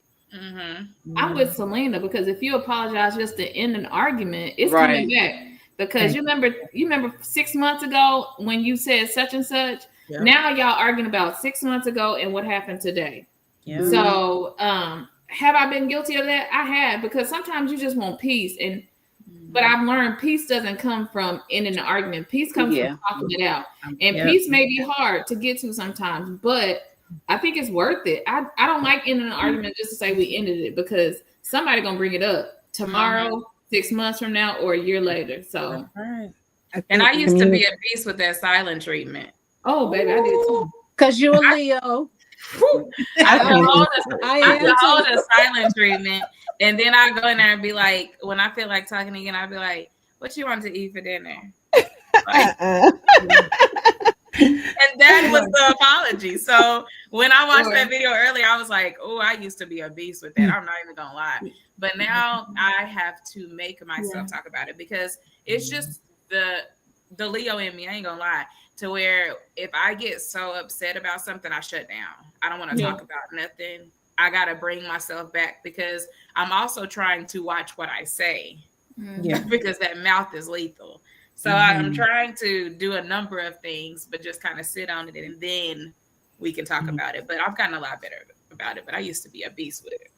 I'm with Selena, because if you apologize just to end an argument, it's coming back. Because you remember 6 months ago when you said such and such. Yep. Now y'all arguing about 6 months ago and what happened today. Yep. So have I been guilty of that? I have, because sometimes you just want peace, but I've learned peace doesn't come from ending an argument. Peace comes from talking it out, and peace may be hard to get to sometimes, but I think it's worth it. I don't like ending an argument just to say we ended it, because somebody gonna bring it up tomorrow, 6 months from now, or a year later. So, and I used to be a beast with that silent treatment. Oh, baby, I did too. Cause you're a Leo. I hold a silent treatment, and then I go in there and be like, when I feel like talking again, I'll be like, "What you want to eat for dinner?" Like, and that was the apology. So when I watched that video earlier, I was like, "Oh, I used to be a beast with that." I'm not even gonna lie, but now I have to make myself talk about it, because it's just the Leo in me. I ain't gonna lie. To where if I get so upset about something, I shut down. I don't want to talk about nothing. I got to bring myself back, because I'm also trying to watch what I say, because that mouth is lethal. So I'm trying to do a number of things, but just kind of sit on it, and then we can talk about it. But I've gotten a lot better about it, but I used to be a beast with it.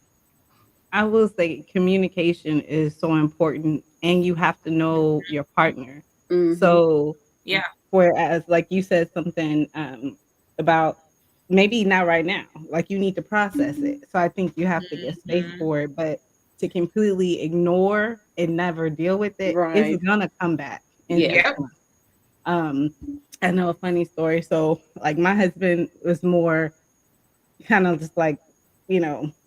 I will say communication is so important, and you have to know your partner. So whereas, like you said something about maybe not right now, like you need to process it. So I think you have to get space for it, but to completely ignore and never deal with it, it's gonna come back. I know a funny story. So like my husband was more kind of just like,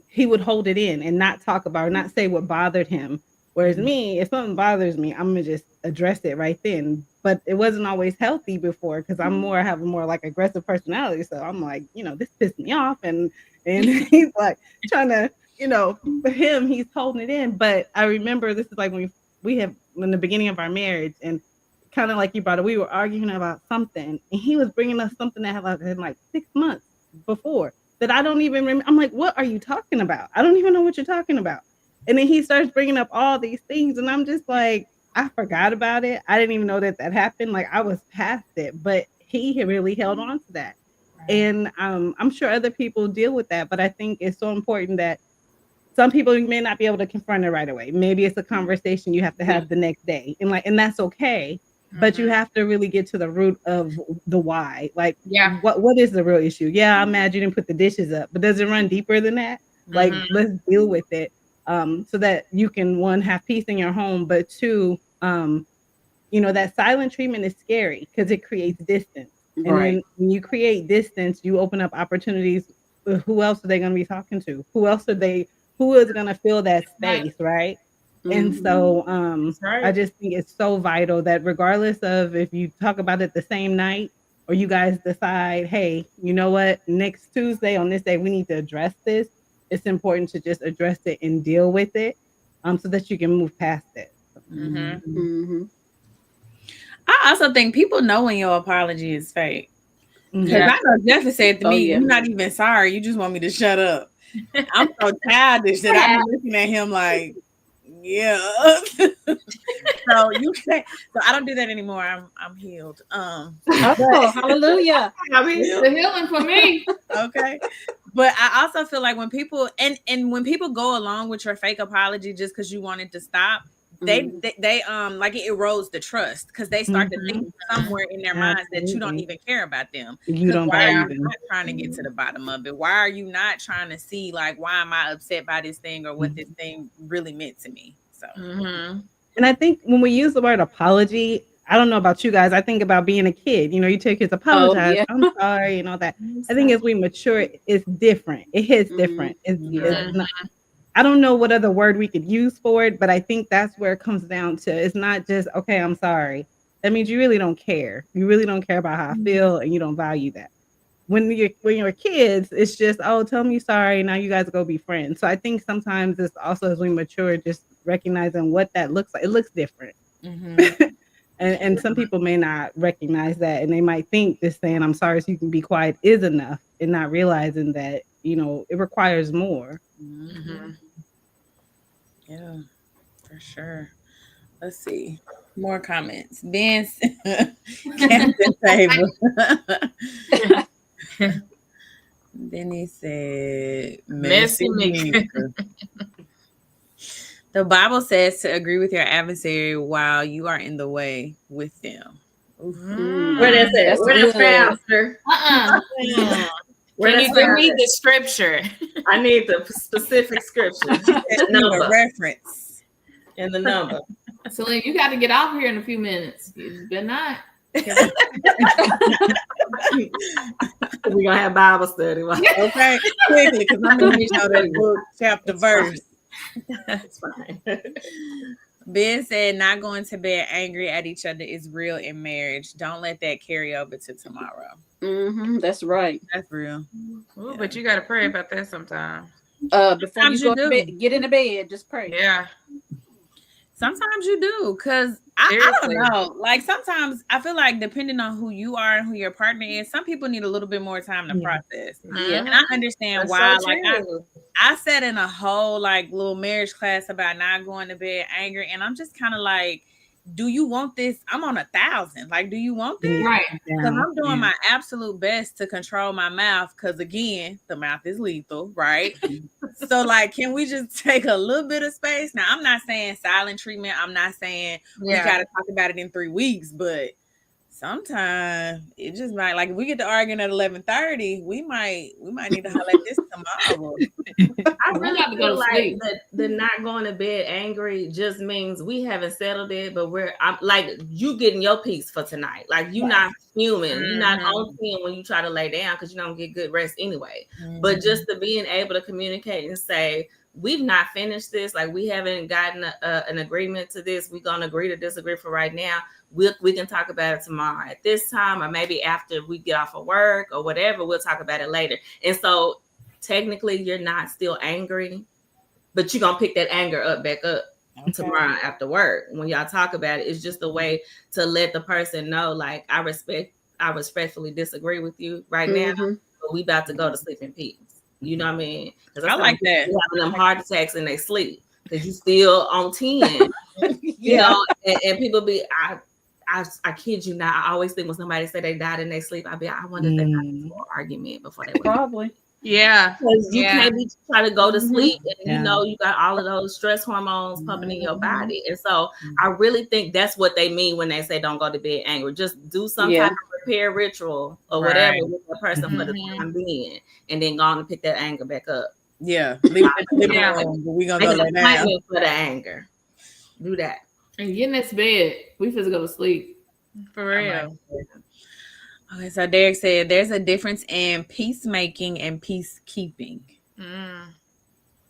he would hold it in and not talk about it, not say what bothered him. Whereas me, if something bothers me, I'm gonna just address it right then. But it wasn't always healthy before, because I have a more like aggressive personality. So I'm like, this pissed me off, and he's like trying to, for him, he's holding it in. But I remember this is like when we have in the beginning of our marriage, and kind of like you brought it, we were arguing about something, and he was bringing us something that had been like 6 months before that I don't even remember. I'm like, what are you talking about? I don't even know what you're talking about. And then he starts bringing up all these things, and I'm just like, I forgot about it. I didn't even know that happened. Like I was past it, but he really held on to that. And I'm sure other people deal with that, but I think it's so important that some people, you may not be able to confront it right away. Maybe it's a conversation you have to have the next day, and that's okay. But you have to really get to the root of the why. Like, what is the real issue? Yeah, I'm mad you didn't put the dishes up, but does it run deeper than that? Like, let's deal with it. So that you can, one, have peace in your home, but two, that silent treatment is scary because it creates distance. And then when you create distance, you open up opportunities. Who else are they going to be talking to? Who is going to fill that space, right? And so I just think it's so vital that regardless of if you talk about it the same night, or you guys decide, hey, you know what, next Tuesday on this day, we need to address this. It's important to just address it and deal with it, so that you can move past it. I also think people know when your apology is fake. Because I know Jeffrey said to me, "You're not even sorry. You just want me to shut up." I'm so childish that I'm looking at him like, yeah. So I don't do that anymore. I'm healed. Hallelujah. The healing for me. Okay. But I also feel like when people and when people go along with your fake apology just because you wanted to stop, they like it erodes the trust, because they start to think somewhere in their minds that you don't even care about them. You don't why value are you them. not trying to get to the bottom of it? Why are you not trying to see, like, why am I upset by this thing, or what this thing really meant to me? So And I think when we use the word apology, I don't know about you guys, I think about being a kid. You take kids, apologize, I'm sorry, and all that. I think as we mature, it's different. It hits different. It's not, I don't know what other word we could use for it, but I think that's where it comes down to. It's not just, okay, I'm sorry. That means you really don't care. You really don't care about how I feel, and you don't value that. when you're kids, it's just, oh, tell me sorry. Now you guys go be friends. So I think sometimes it's also as we mature, just recognizing what that looks like. It looks different. Mm-hmm. And some people may not recognize that, and they might think just saying I'm sorry so you can be quiet is enough, and not realizing that, it requires more. Mm-hmm. Yeah, for sure. Let's see. More comments. Ben Captain Table. Then he said, Messy Mickey. The Bible says to agree with your adversary while you are in the way with them. Where that's at? Where that's found, sir? Can you give me the scripture? I need the specific scripture. The number. Reference. And the number. Celine, you got to get off here in a few minutes. You better not. We're gonna have Bible study. Okay, quickly, because I'm gonna need y'all that book, chapter, verse. That's fine. Ben said, not going to bed angry at each other is real in marriage. Don't let that carry over to tomorrow. Mm-hmm, that's right. That's real. Ooh, but you got to pray about that sometime. Before Sometimes you go you to do. bed, get in the bed, just pray. Yeah. Sometimes you do, because I Seriously. don't know. Like, sometimes I feel like depending on who you are and who your partner is, some people need a little bit more time to process. Yeah. And I understand That's why. so Like, true. I sat in a whole like little marriage class about not going to bed angry, and I'm just kind of like, do you want this? I'm on 1,000. Like, do you want this? Right. Because I'm doing my absolute best to control my mouth. Because again, the mouth is lethal, right? So, like, can we just take a little bit of space? Now, I'm not saying silent treatment. I'm not saying we got to talk about it in 3 weeks, but sometimes it just might, like, if we get to arguing at 11:30, we might need to highlight this tomorrow. I really got to go feel to like sleep. the not going to bed angry just means we haven't settled it, but I'm like, you getting your piece for tonight. Like, you not human. You're not on 10 when you try to lay down because you don't get good rest anyway. But just to being able to communicate and say, we've not finished this. Like, we haven't gotten an agreement to this. We're going to agree to disagree for right now. We can talk about it tomorrow at this time, or maybe after we get off of work or whatever, we'll talk about it later. And so technically you're not still angry, but you're going to pick that anger back up tomorrow after work. When y'all talk about it, it's just a way to let the person know, like, I respectfully disagree with you right now, but we about to go to sleep in peace. You know what I mean? I like that. Having them heart attacks in their sleep because you still on 10. You know, and people be, I kid you not. I always think when somebody say they died in their sleep, I wonder if they got into an argument before they went. Probably. Yeah. Because you can't be trying to go to sleep, and Yeah. you know you got all of those stress hormones pumping in your body, and so I really think that's what they mean when they say don't go to bed angry. Just do some type of repair ritual or whatever with the person for the time being, and then go on and pick that anger back up. Yeah, leave it in the living room, but we gonna go Make lay an down. appointment for the anger. Do that. And get in this bed. We supposed to go to sleep. For real. Okay, so Derek said there's a difference in peacemaking and peacekeeping.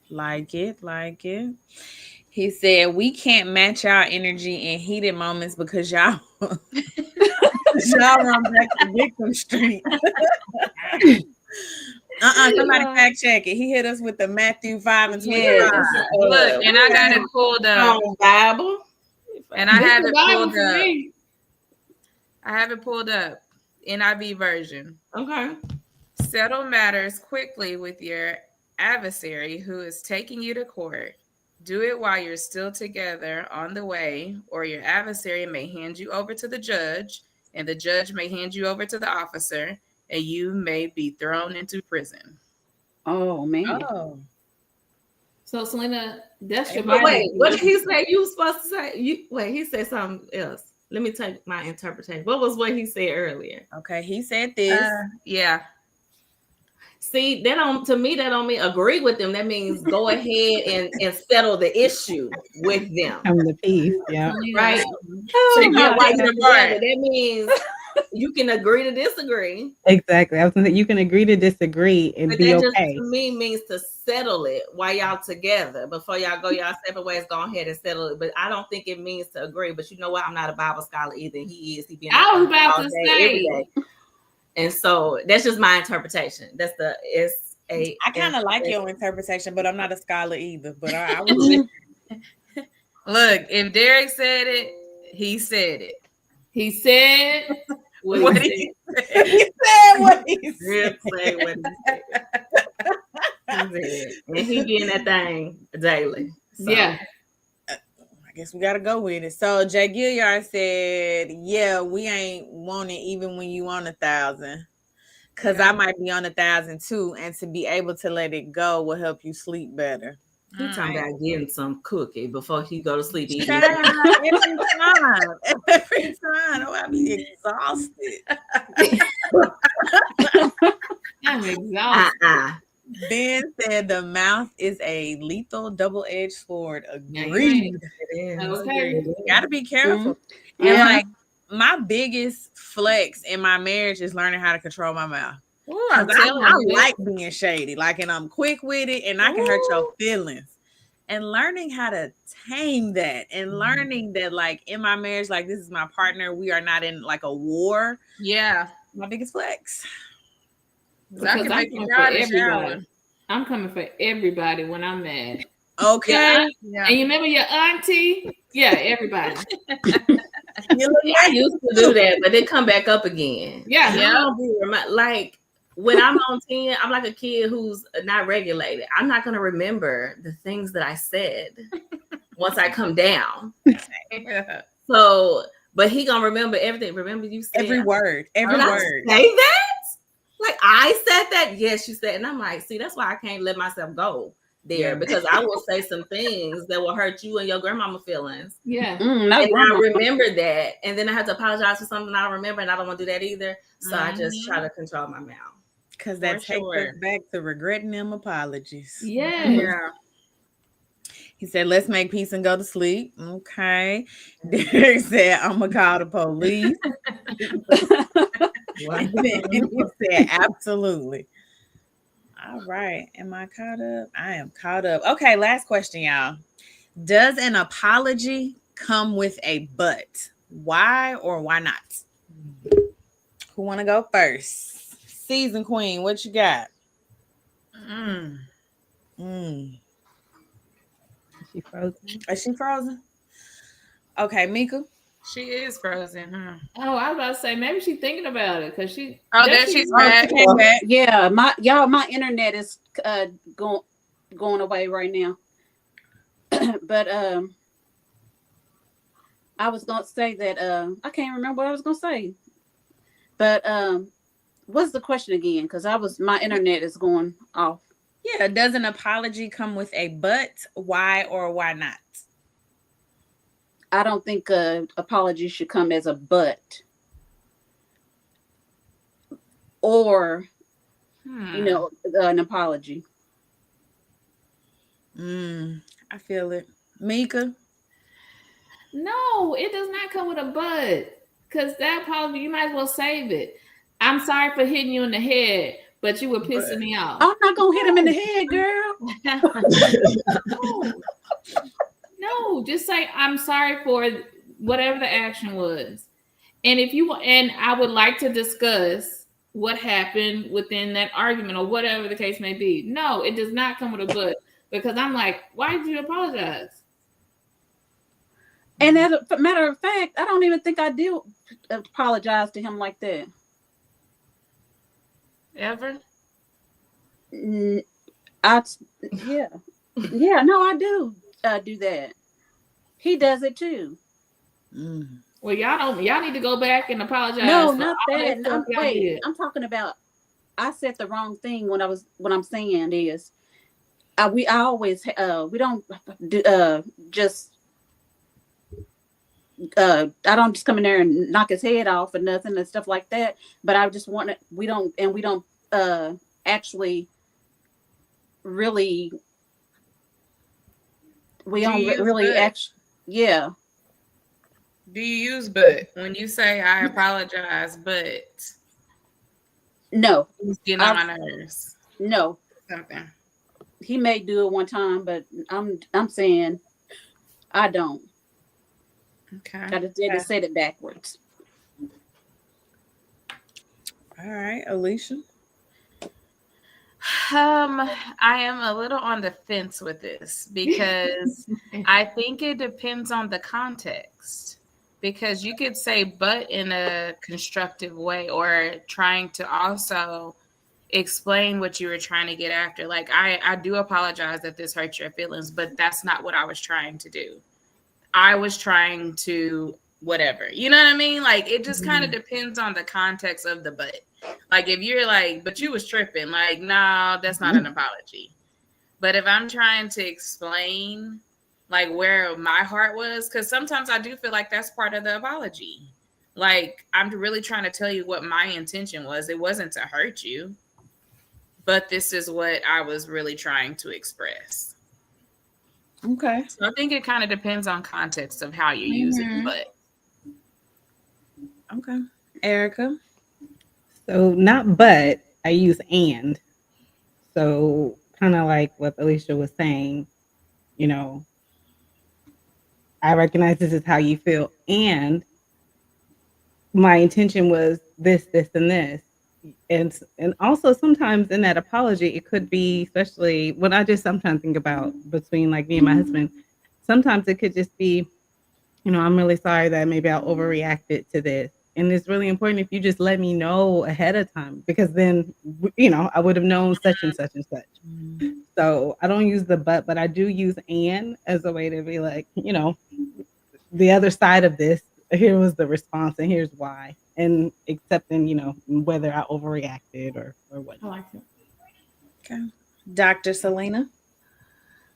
Like it. He said we can't match our energy in heated moments because y'all run back to Victim Street. Somebody fact check it. He hit us with the Matthew 5:25. Look, and I got it pulled up. Bible. And I have it Bible pulled for up. me. I have it pulled up. NIV version. Okay. Settle matters quickly with your adversary who is taking you to court. Do it while you're still together on the way, or your adversary may hand you over to the judge, and the judge may hand you over to the officer, and you may be thrown into prison. Oh man. Oh, So Selena, that's your But Bible. wait, what did he say? You was supposed to say? Wait, he said something else. Let me take my interpretation. What was what he said earlier? okay. He said this. Yeah. See, that don't mean agree with them. That means go ahead and settle the issue with them. Come to peace. Yeah. Right? Oh, So my while God. you're together, that means you can agree to disagree. Exactly. I was gonna say you can agree to disagree and But be that just okay. to me means to settle it while y'all together. Before y'all go y'all separate ways, go ahead and settle it. But I don't think it means to agree. But you know what? I'm not a Bible scholar either. He is. He been I was all about to day, every say. day. And so that's just my interpretation. That's the S-A. I kind of like your interpretation, but I'm not a scholar either. But I was Look, if Derek said it, he said it. He said What he he said. he said what he Real said. say what he said. And he be in that thing daily. So. Yeah. I guess we gotta go with it. So Jay Gilliard said, "Yeah, we ain't want it even when you on 1,000, cause I might be on 1,000 too, and to be able to let it go will help you sleep better." He talking about getting some cookie before he go to sleep. Eating. Every time, oh, I be exhausted. I'm exhausted. Ben said the mouth is a lethal double-edged sword. Yeah, Agreed. It is. Okay. Gotta be careful. Mhm. And Yeah. like my biggest flex in my marriage is learning how to control my mouth. Ooh, I'm 'Cause telling I you. like being shady, like, and I'm quick with it, and I can hurt your feelings. And learning how to tame that, and learning that, like, in my marriage, like, this is my partner, we are not in like a war. Yeah. My biggest flex. I can make you cry in the shower. I'm coming for everybody when I'm mad. Okay. Yeah. And you remember your auntie? Yeah, everybody. You look I used to do that, but they come back up again. Yeah. I don't be like when I'm on 10, I'm like a kid who's not regulated. I'm not gonna remember the things that I said once I come down. Yeah. So, but he gonna remember everything. Remember you said every word, every Did I word. say that? Like I said that? Yes, you said, and I'm like, see, that's why I can't let myself go there Yeah. because I will say some things that will hurt you and your grandmama feelings. Yeah. No And I grandma. remember that, and then I have to apologize for something I don't remember, and I don't want to do that either. So I just Mhm. try to control my mouth. Because that For takes sure. us back to regretting them apologies. Yes. Yeah. He said, let's make peace and go to sleep. Okay. Derek said, I'm going to call the police. And then he said, absolutely. All right. Am I caught up? I am caught up. Okay. Last question, y'all. Does an apology come with a but? Why or why not? Who want to go first? Season Queen, what you got? She frozen. Is she frozen? Okay, Mika. She is frozen, huh? Oh, I was about to say maybe she's thinking about it because she. Oh, there she's back. Came back. Yeah, my internet is going away right now. But I was gonna say that I can't remember what I was gonna say. But what's the question again? Because my internet is going off. Yeah, does an apology come with a but? Why or why not? I don't think apology should come as a but. Or an apology. I feel it. Mika. No, it does not come with a but. Because that apology, you might as well save it. I'm sorry for hitting you in the head, but you were pissing me off. I'm not gonna hit him in the head, girl. No, just say I'm sorry for whatever the action was. And if you want, and I would like to discuss what happened within that argument or whatever the case may be. No, it does not come with a but because I'm like, why did you apologize? And as a matter of fact, I don't even think I did apologize to him like that. Ever? No, I do do that. He does it too. Well, y'all need to go back and apologize. No, for not all that. stuff y'all did. I'm talking about. I said the wrong thing what I'm saying is, we always we don't do, just. I don't just come in there and knock his head off or nothing and stuff like that. But I just want to. We don't actually really. We don't really actually. Yeah. Do you use but when you say I apologize, but No. it's getting on my nerves? No. Something. He may do it one time, but I'm saying I don't. Okay. I just said it backwards. All right, Alicia. I am a little on the fence with this because I think it depends on the context. Because you could say but in a constructive way, or trying to also explain what you were trying to get after. Like, I do apologize that this hurt your feelings, but that's not what I was trying to do. I was trying to whatever. You know what I mean? Like, it just kind of depends on the context of the but. Like, if you're like, but you was tripping, like, no, that's not an apology. But if I'm trying to explain like where my heart was, because sometimes I do feel like that's part of the apology. Like, I'm really trying to tell you what my intention was. It wasn't to hurt you, but this is what I was really trying to express. Okay. So I think it kind of depends on context of how you use it. But okay, Erica. So not but, I use and. So kind of like what Alicia was saying, you know, I recognize this is how you feel, and my intention was this, and this. And also sometimes in that apology, it could be, especially when I just sometimes think about between like me and my husband, sometimes it could just be, you know, I'm really sorry that maybe I overreacted to this. And it's really important if you just let me know ahead of time, because then, you know, I would have known such and such and such. So I don't use the but I do use and as a way to be like, you know, the other side of this, here was the response and here's why. And accepting, you know, whether I overreacted or what. I like it. Okay. Dr. Selena.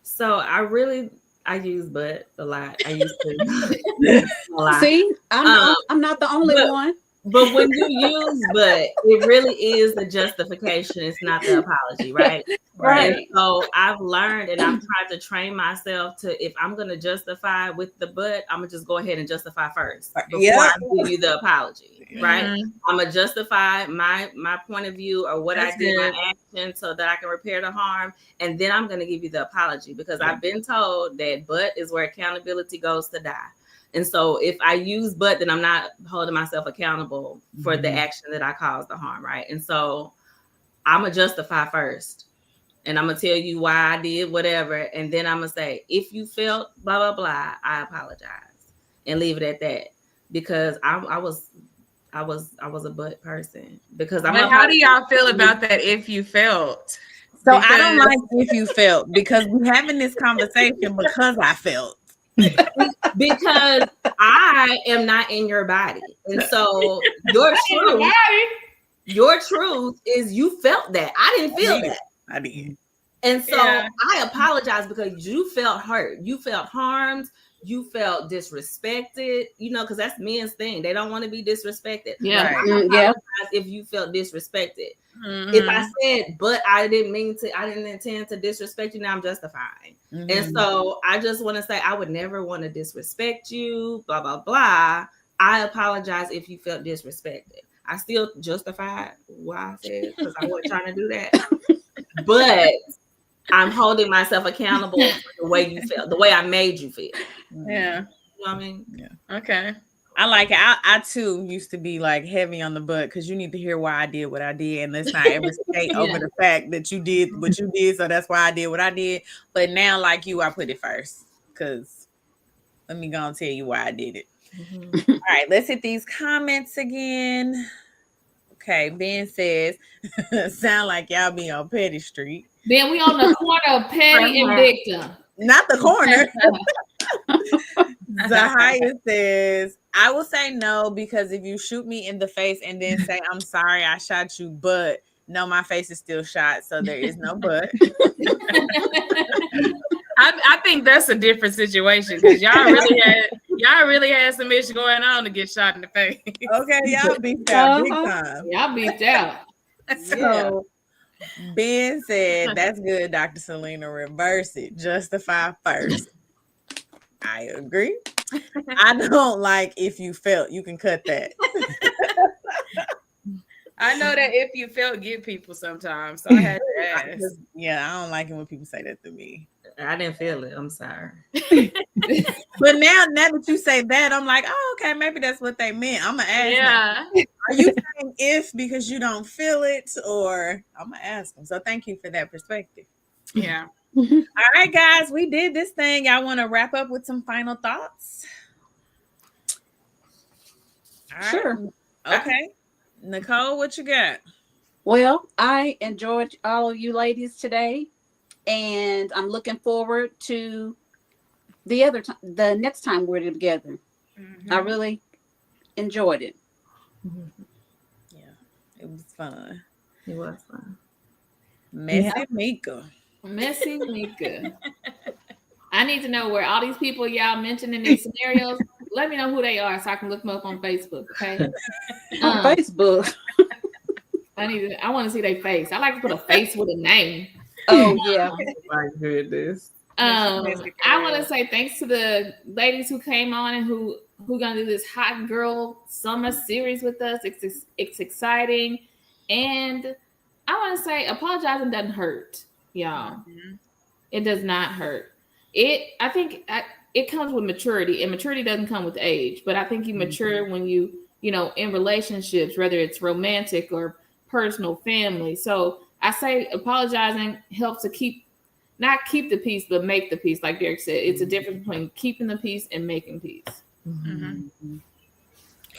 So I use but a lot. I used to a lot. See, I'm not the only one. But when you use but, it really is the justification. It's not the apology, right? Right. And so I've learned, and I've tried to train myself to, if I'm going to justify with the but, I'm going to just go ahead and justify first before I give you the apology, right? I'm going to justify my point of view or what I did, my action, so that I can repair the harm. And then I'm going to give you the apology, because I've been told that but is where accountability goes to die. And so if I use but, then I'm not holding myself accountable for the action that I caused the harm, right? And so I'm going to justify first. And I'm going to tell you why I did whatever. And then I'm going to say, if you felt blah, blah, blah, I apologize. And leave it at that. Because I was a but person. Because but how do y'all feel about that if you felt? So I don't like if you felt, because we're having this conversation because I felt. Because I am not in your body. And so your truth is you felt that. I didn't feel that. I did. And so I apologize because you felt hurt. You felt harmed. You felt disrespected, you know, because that's men's thing. They don't want to be disrespected. Yeah. I apologize if you felt disrespected. If I said, but I didn't intend to disrespect you, now I'm justifying. And so I just want to say, I would never want to disrespect you, blah, blah, blah. I apologize if you felt disrespected. I still justified why I said, because I wasn't trying to do that. But I'm holding myself accountable for the way you felt, the way I made you feel. Yeah. You know what I mean? Yeah. Okay. I like it. I too used to be like heavy on the butt, because you need to hear why I did what I did, and let's not ever skate over the fact that you did what you did, so that's why I did what I did. But now, like you, I put it first, because let me go and tell you why I did it. All right, let's hit these comments again. Okay, Ben says, sound like y'all be on Petty Street. Then we on the corner of Petty and Victor. Not the corner. Zahaya says, I will say no, because if you shoot me in the face and then say, I'm sorry, I shot you, but no, my face is still shot, so there is no but. I think that's a different situation, because y'all really had some issue going on to get shot in the face. Okay, y'all beefed out big time. Y'all beefed out. So Ben said, that's good, Dr. Selena. Reverse it. Justify first. I agree. I don't like if you felt. You can cut that. I know that if you felt, get people sometimes, so I had to ask. Yeah, I don't like it when people say that to me. I didn't feel it. I'm sorry. But now that you say that, I'm like, oh, okay, maybe that's what they meant. I'm gonna ask. Yeah, Are you saying if because you don't feel it, or I'm gonna ask them? So thank you for that perspective. Yeah. All right, guys, we did this thing. Y'all want to wrap up with some final thoughts? All right. Sure. Okay. Nicole, what you got? Well, I enjoyed all of you ladies today, and I'm looking forward to the next time we're together. I really enjoyed it. Yeah, it was fun. It was fun. Messy Mika. Messy Mika. I need to know where all these people y'all mentioned in these scenarios. Let me know who they are so I can look them up on Facebook. Okay. On Facebook. I want to see their face. I like to put a face with a name. Oh yeah. My goodness. I want to say thanks to the ladies who came on and who gonna do this hot girl summer series with us. It's exciting, and I want to say apologizing doesn't hurt, y'all. It does not hurt. I think it comes with maturity, and maturity doesn't come with age. But I think you mature when you in relationships, whether it's romantic or personal, family. So I say apologizing helps to not keep the peace, but make the peace. Like Derek said, it's a difference between keeping the peace and making peace.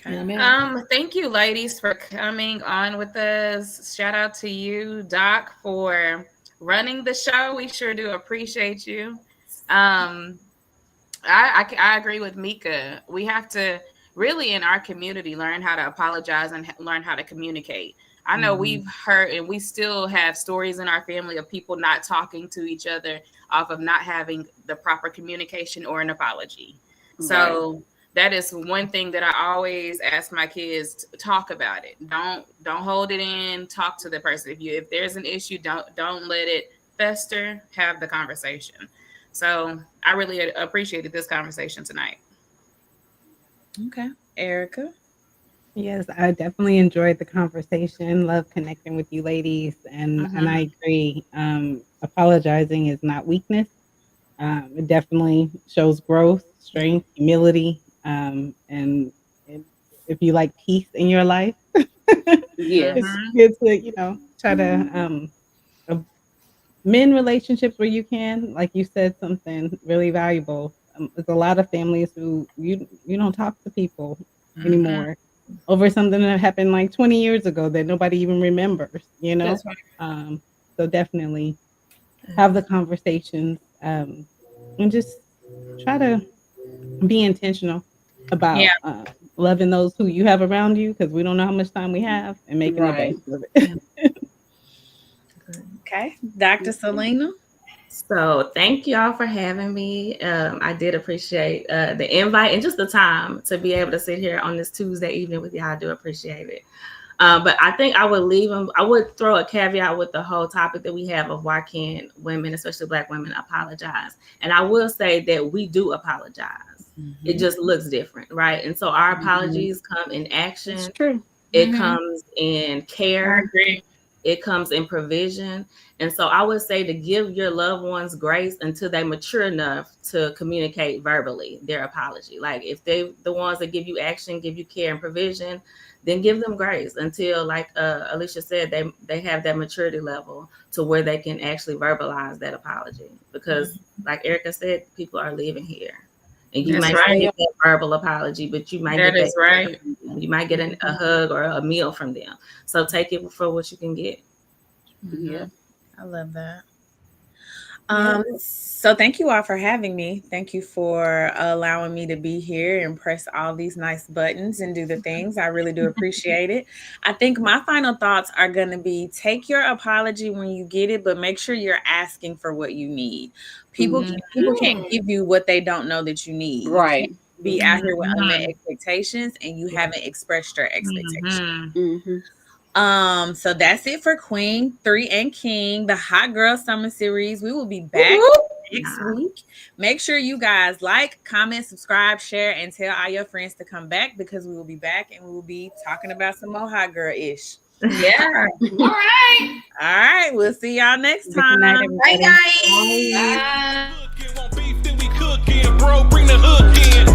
Okay. Thank you, ladies, for coming on with us. Shout out to you, Doc, for running the show. We sure do appreciate you. I agree with Mika. We have to really in our community learn how to apologize and learn how to communicate. I know we've heard and we still have stories in our family of people not talking to each other off of not having the proper communication or an apology. Right. So that is one thing that I always ask my kids to talk about it. Don't hold it in. Talk to the person. If there's an issue, don't let it fester. Have the conversation. So I really appreciated this conversation tonight. Okay, Erica. Yes, I definitely enjoyed the conversation. Love connecting with you ladies, and I agree. Apologizing is not weakness. It definitely shows growth, strength, humility, and if you like peace in your life, Yes. it's good to try to mend relationships where you can. Like you said, something really valuable. There's a lot of families who you don't talk to people anymore over something that happened like 20 years ago that nobody even remembers, That's right. So definitely have the conversations, and just try to be intentional about loving those who you have around you, because we don't know how much time we have, and making the best of it. Okay, Dr. Selena. So thank y'all for having me. I did appreciate the invite and just the time to be able to sit here on this Tuesday evening with y'all. I do appreciate it. But I think I would throw a caveat with the whole topic that we have of why can't women, especially Black women, apologize. And I will say that we do apologize. It just looks different, right? And so our apologies come in action. It's true. It comes in care. I agree. It comes in provision. And so I would say to give your loved ones grace until they mature enough to communicate verbally their apology. Like if they the ones that give you action, give you care and provision, then give them grace until, like Alicia said, they have that maturity level to where they can actually verbalize that apology. Because like Erica said, people are leaving here. And you might get that verbal apology, but you might you might get a hug or a meal from them. So take it for what you can get. Yeah, I love that. So thank you all for having me. Thank you for allowing me to be here and press all these nice buttons and do the things. I really do appreciate it. I think my final thoughts are going to be: take your apology when you get it, but make sure you're asking for what you need. People can't give you what they don't know that you need. Right. Be out here with unmet expectations, and you haven't expressed your expectations. So that's it for Queen 3 and King, the Hot Girl Summer Series. We will be back next week. Make sure you guys like, comment, subscribe, share, and tell all your friends to come back, because we will be back and we will be talking about some more hot girl-ish. Yeah. All right. All right. We'll see y'all next time. Bye, guys. Bye. Cooking, want beef, then we cooking, bro. Bring the hook in.